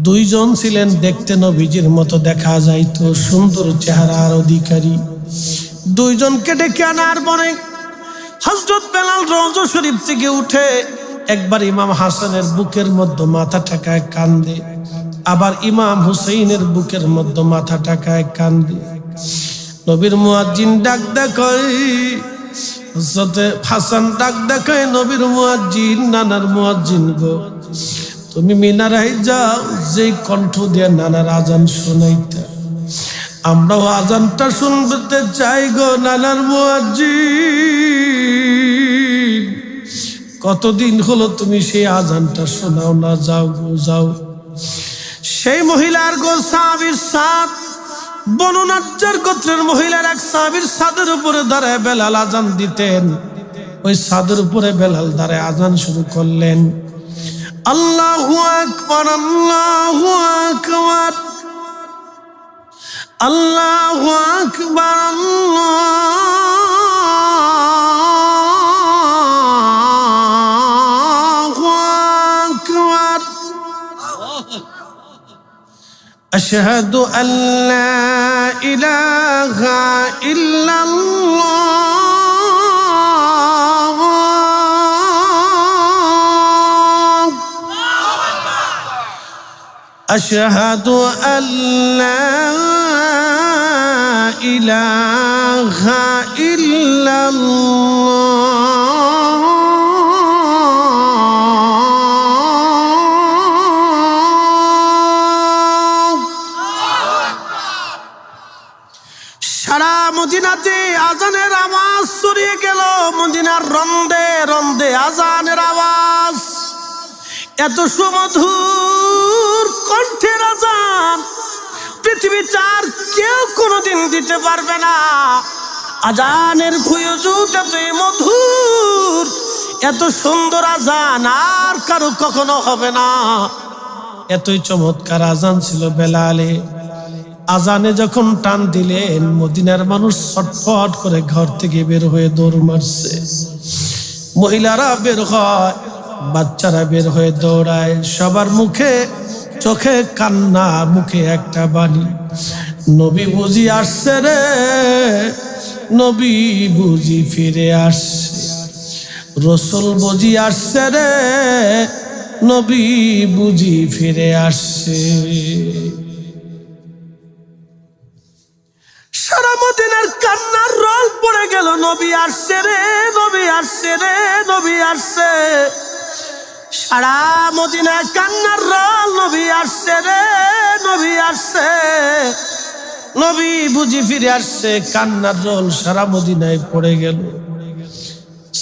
দুইজন ছিলেন দেখতে নবীজির মতো দেখা যাইতো, সুন্দর চেহারার অধিকারী। দুইজনকে ডেকে আনার পরে হযরত বেলাল রওজা শরীফ থেকে উঠে একবার ইমাম হাসানের বুকের মধ্যে মাথা ঠেকায় কান্দে, আবার ইমাম হুসেইনের বুকের মধ্যে মাথা ঠেকায় কান্দে। নবীর মুয়াজ্জিন ডাক দেখায়, হযরত হাসান ডাক দেখায়, নবীর মুয়াজ্জিন, নানার মুয়াজ্জিন গো, তুমি মিনারায় যাও, যেই কণ্ঠ দিয়ে নানার আজান শোনাইতা, আমরাও আজানটা শুনতে চাই গো নানার মুয়াজ্জিন। কতদিন হলো তুমি সেই আজানটা শোনাও না, যাও গো যাও। সেই মহিলার গো সাহাবীর সাদ, বনু নাজ্জার গোত্রের মহিলার এক সাহাবীর সাদের উপরে দাঁড়ায় বেলাল আজান দিতেন। ওই সাদের উপরে বেলাল দাঁড়ায় আজান শুরু করলেন। আল্লাহু আকবার, আল্লাহু আকবার, আল্লাহু আকবার, আল্লাহু আকবার। আশহাদু আল্লা ইলাহা ইল্লাল্লাহ, আশহাদু আল্লা ইলাহা ইল্লাল্লাহ, সারা মদিনাতে আজানের আওয়াজ ছড়িয়ে গেল। মদিনার রন্দে রন্দে আজানের আওয়াজ, এত সুমধুর কণ্ঠের আজান পৃথিবীতে আর কেউ কোনোদিন দিতে পারবে না। আজানের ফুয়ুজুত এতই মধুর, এত সুন্দর আজান আর কারো কখনো হবে না। এতই চমৎকার আজান ছিল বেলালে। আজানে যখন টান দিলেন, মদিনার মানুষ ছটফট করে ঘর থেকে বের হয়ে দৌড় মারছে। মহিলারা বের হয়, বাচ্চারা বের হয়ে দৌড়ায়। সবার মুখে চোখে কান্না, মুখে একটা বাণী, নবী বুঝি আসছে রে, নবী বুঝি ফিরে আসছে, রসুল বুঝি আসছে রে, নবী বুঝি ফিরে আসছে। সারা মদিনার কান্নার রোল পড়ে গেল, নবী আসছে রে, নবী আসছে রে, নবী আসছে। সারা মদিনার কান্নার রোল, নবী আসছে রে, নবী আসছে, নবী বুঝি ফিরে আসছে। কান্নার রোল সারা মদিনায় পড়ে গেল।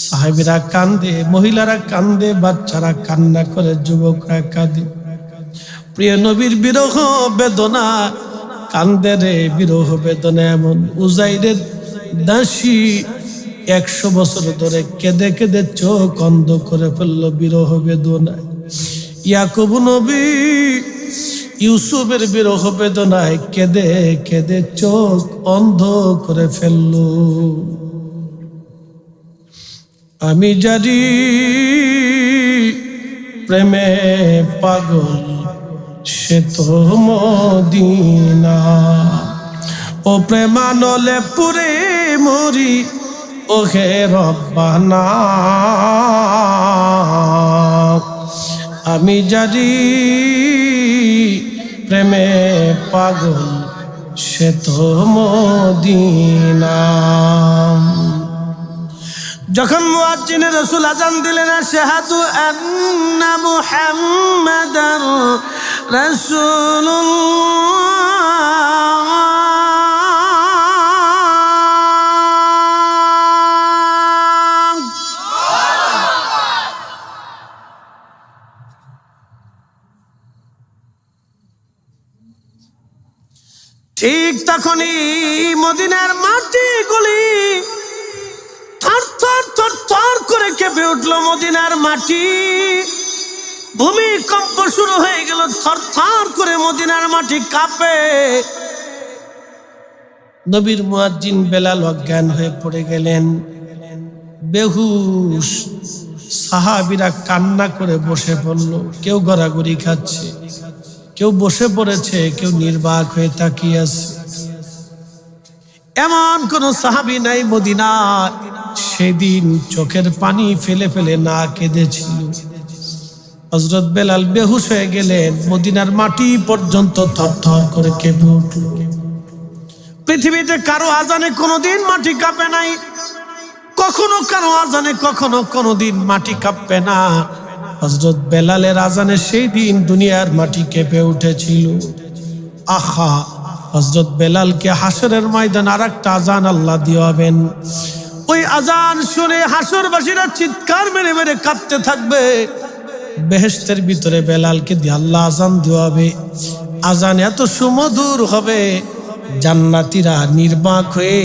সাহাবীরা কান্দে, মহিলারা কান্দে, বাচ্চারা কান্না করে, যুবকরা কাঁদে। প্রিয় নবীর বিরহ বেদনা কান্দে রে, বিরহ বেদনা এমন। উজাইরের দাসী 100 বছর ধরে কেঁদে কেঁদে চোখ অন্ধ করে ফেললো বিরহ বেদনায়। ইয়াকুব নবী ইউসুফের বিরহ বেদনায় কেঁদে কেঁদে চোখ অন্ধ করে ফেললো। আমি জানি প্রেমে পাগল সে তো মদিনা। ও প্রেমানলে পুরে মরি ও হে রব্বানা, আমি জানি প্রেমে পাগল সে তো মদিনা। যখন মুয়াজ্জিনে রাসূল আযান দিলেন, আশহাদু আন্না মুহাম্মাদার রাসূলুল্লাহ, ঠিক তখনই মদিনার মাটিগুলি থরথর থরথর করে কেঁপে উঠল। মদিনার মাটি, ভূমিকম্প শুরু হয়ে গেল, থরথর করে মদিনার মাটি কাঁপে। নবীর মুয়াজ্জিন বেলাল অজ্ঞান হয়ে পড়ে গেলেন, বেহুশ। সাহাবীরা কান্না করে বসে পড়ল, কেউ গড়াগড়ি খাচ্ছে, কেউ বসে পড়েছে, কেউ নির্বাক হয়ে তাকিয়ে আছে। এমন কোন সাহাবী নাই মদিনা সেদিন চোখের পানি ফেলে ফেলে না কেঁদেছিল। হযরত বেলাল বেহুশ হয়ে গেলেন, মদিনার মাটি পর্যন্ত থরথর করে কেঁপে উঠল। পৃথিবীতে কারো আজানে কোনোদিন মাটি কাঁপে নাই, কখনো কারো আজানে কোনোদিন মাটি কাঁপবে না। হযরত বেলালের আজানে সেই দিন দুনিয়ার মাটি কেঁপে উঠেছিল। আহা, হযরত বেলালকে হাসরের ময়দান আরেকটা আজান আল্লাহ দিওয়াবেন। ওই আজান শুনে হাসরবাসীরা চিৎকার মেরে মেরে কাঁদতে থাকবে। বেহেশতের ভিতরে বেলালকে দিয়ে আল্লাহ আজান দিওয়াবে। আজান এত সুমধুর হবে, জান্নাতীরা নির্বাক হয়ে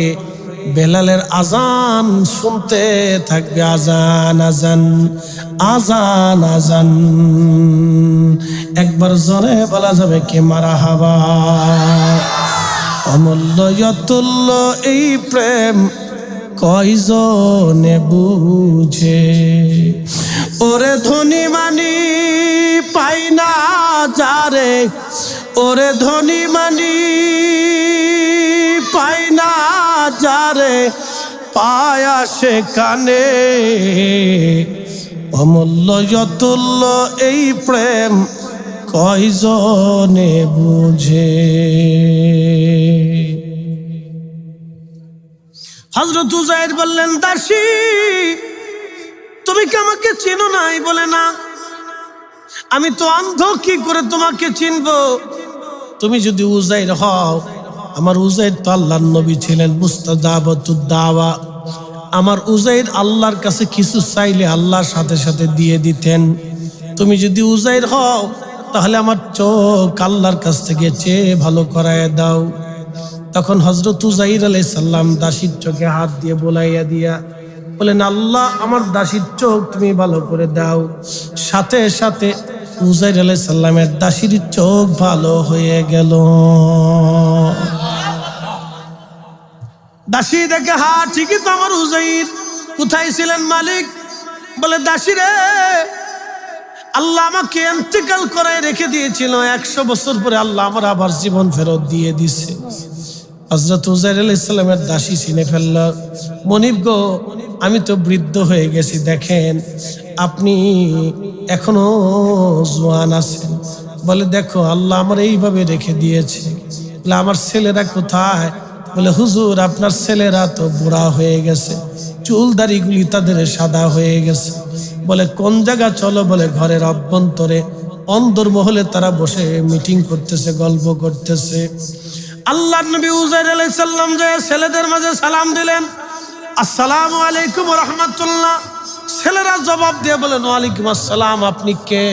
বেলালের আজান শুনতে থাকবে। আজান আজান আজান আজান, একবার জোরে বলা যাবে কি মারহাবা। অমূল্য অতুল্য এই প্রেম কয়জনে বুঝে, ওরে ধনী মানি পাই না যারে, ওরে ধনী মানি পাই না যারে, পায়া সে কানে। অমূল্য অতুল্য এই প্রেম কয়জনে বুঝে। হযরত উযাইর বললেন, দাসী তুমি কি আমাকে চেনো নাই? বলে না, আমি তো অন্ধ, কি করে তোমাকে চিনবো? তুমি যদি উযাইর হও, আমার উযাইর তো আল্লাহর নবী ছিলেন, মুস্তাজাবাতুদ দাওয়া। আমার উযাইর আল্লাহর কাছে কিছু চাইলে আল্লাহর সাথে সাথে দিয়ে দিতেন। তুমি যদি উযাইর হও, তাহলে আমার চোখ আল্লাহর কাছ থেকে চেয়ে ভালো করায় দাও। তখন হযরত উযাইর আলাইহিস সালাম দাসীর চোখে হাত দিয়ে বোলাইয়া দিয়া বলেন, আল্লাহ আমার দাসীর চোখ তুমি ভালো করে দাও। সাথে সাথে উযাইর আলাইহিস সালামের দাসীর চোখ ভালো হয়ে গেল। দাসী দেখে, হা ঠিকই তো আমার উযাইর। কোথায় ছিলেন মালিক? বলে, দাসী রে, আল্লাহ আমাকে ইন্তেকাল করায় রেখে দিয়েছিল, 100 বছর পরে আল্লাহ আমার আবার জীবন ফেরত দিয়ে দিছে। হযরত উযাইর আলাইহিস সালামের দাসী চিনে ফেলল, মনিব গো, আমি তো বৃদ্ধ হয়ে গেছি, দেখেন আপনি এখনো জওয়ান আছেন। বলে, দেখো আল্লাহ আমার এইভাবে রেখে দিয়েছে। বলে, আমার ছেলেরা কোথায়? বলে, হুজুর আপনার ছেলেরা তো বুড়া হয়ে গেছে, চুল দাড়িগুলি তাদের সাদা হয়ে গেছে। বলে, কোন জায়গা চলো? বলে, ঘরের অভ্যন্তরে অন্দরমহলে তারা বসে মিটিং করতেছে, গল্প করতেছে। আল্লাহর নবী উযাইর আলাইহিস সালাম যে ছেলেদের মাঝে সালাম দিলেন, আসসালামু আলাইকুম ওয়া রাহমাতুল্লাহ। ছেলেরা জবাব দিয়ে বলে, ওয়ালাইকুম আসসালাম, আপনি কে?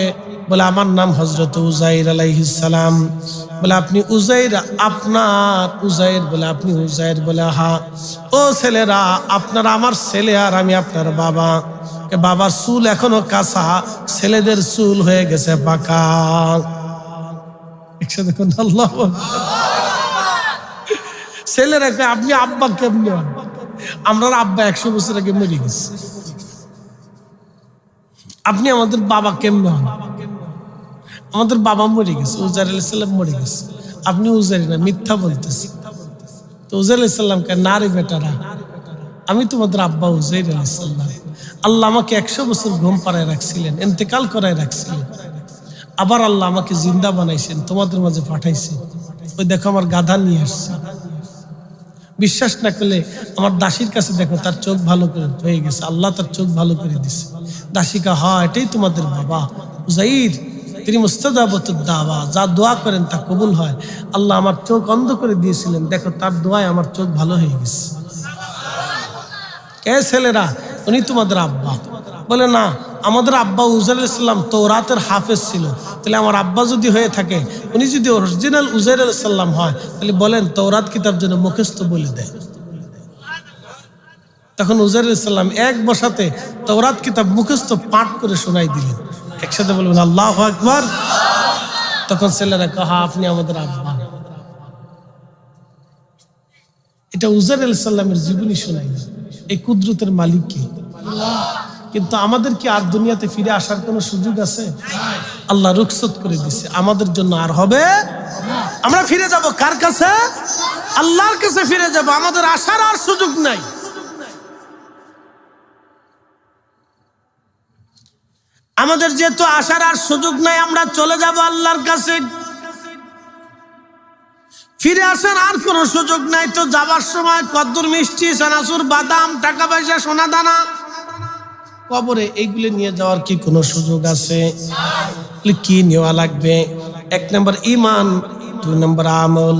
বলে, আমার নাম হযরত উযাইর আলাইহিস সালাম। বলে, আপনি উযাইর? আপনার উযাইর? বলে, আপনি উযাইর? বলে, হ্যাঁ। ও ছেলেরা, আপনারা আমার ছেলে আর আমি আপনার বাবা। বাবার চুল এখনো কাঁচা, ছেলেদের চুল হয়ে গেছে পাকা। দেখুন আল্লাহ, ছেলেরা আপনি আব্বা কেমনি? আমরা আব্বা 100 বছর আগে মরে গেছে, আপনি আমাদের বাবা কেমনে হন? আমাদের বাবা মরে গেছে, উজাইর আলাইহিস সালাম মরে গেছে, আপনি উজাইর না, মিথ্যা বলতেছেন। তো উজাইর আলাইহিস সালামকে, না রে বেটারা, আমি তোমাদের আব্বা উজাইর আলাইহিস সালাম। আল্লাহ আমাকে 100 বছর ঘুম পাড়ায় রাখছিলেন, ইন্তেকাল করায় রাখছিলেন, আবার আল্লাহ আমাকে জিন্দা বানাইছেন, তোমাদের মাঝে পাঠাইছেন। ওই দেখো আমার গাধা নিয়ে আসছে। বিশ্বাস না করলে আমার দাসীর কাছে দেখো, তার চোখ ভালো করে হয়ে গেছে, আল্লাহ তার চোখ ভালো করে দিছে। দাসীকা, হ্যাঁ এটাই তোমাদের বাবা উজাইর, তিনি মুস্তাজাবুদ দাওয়া, যা দোয়া করেন তা কবুল হয়। আল্লাহ আমার চোখ অন্ধ করে দিয়েছিলেন, দেখো তার দোয়ায় আমার চোখ ভালো হয়ে গেছে। এ ছেলেরা, উনি তোমাদের আব্বা। বলে না, আমাদের আব্বা উজাইর আলাইহিস সালাম তওরাতের হাফেজ ছিল। তাহলে আমার আব্বা যদি হয়ে থাকে, উনি যদি অরিজিনাল উজাইর আলাইহিস সালাম হয়, তাহলে বলেন তওরাত কিতাব যেন মুখস্থ বলে দেয়। তখন উজাইর আলাইহিস সালাম এক বসাতে তওরাত কিতাব মুখস্থ পাঠ করে শোনাই দিলেন। একসাথে বলবেন আল্লাহু আকবার। তখন ছেলেরা কহা, আপনি আমাদের আব্বা। এটা উজাইর আলাইহিস সালামের জীবনী শোনাই। এই কুদরতের মালিক কে? কিন্তু আমাদের কি আর দুনিয়াতে ফিরে আসার কোনো সুযোগ আছে? আল্লাহ রুখসত করে দিছে, আমাদের জন্য আর হবে। আমরা ফিরে যাব কার কাছে? আল্লাহর কাছে ফিরে যাব, আমাদের আসার আর সুযোগ নাই। আমাদের যেহেতু আসার আর সুযোগ নাই, আমরা চলে যাব আল্লাহর কাছে। ফিরে আসার আর কোনো সুযোগ নাই। তো যাবার সময় কদ্দুর মিষ্টি, চানাচুর, বাদাম, টাকা পয়সা, সোনা দানা, কবরে এইগুলো নিয়ে যাওয়ার কি কোনো সুযোগ আছে? কি নেওয়া লাগবে? 1 নম্বর ঈমান, 2 নম্বর আমল।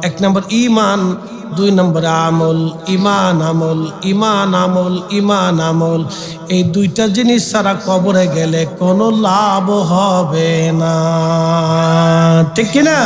1 নম্বর ঈমান, 2 নম্বর আমল। ঈমান আমল, ঈমান আমল, ঈমান আমল, এই 2টা জিনিস ছাড়া কবরে গেলে কোনো লাভ হবে না। ঠিক কিনা?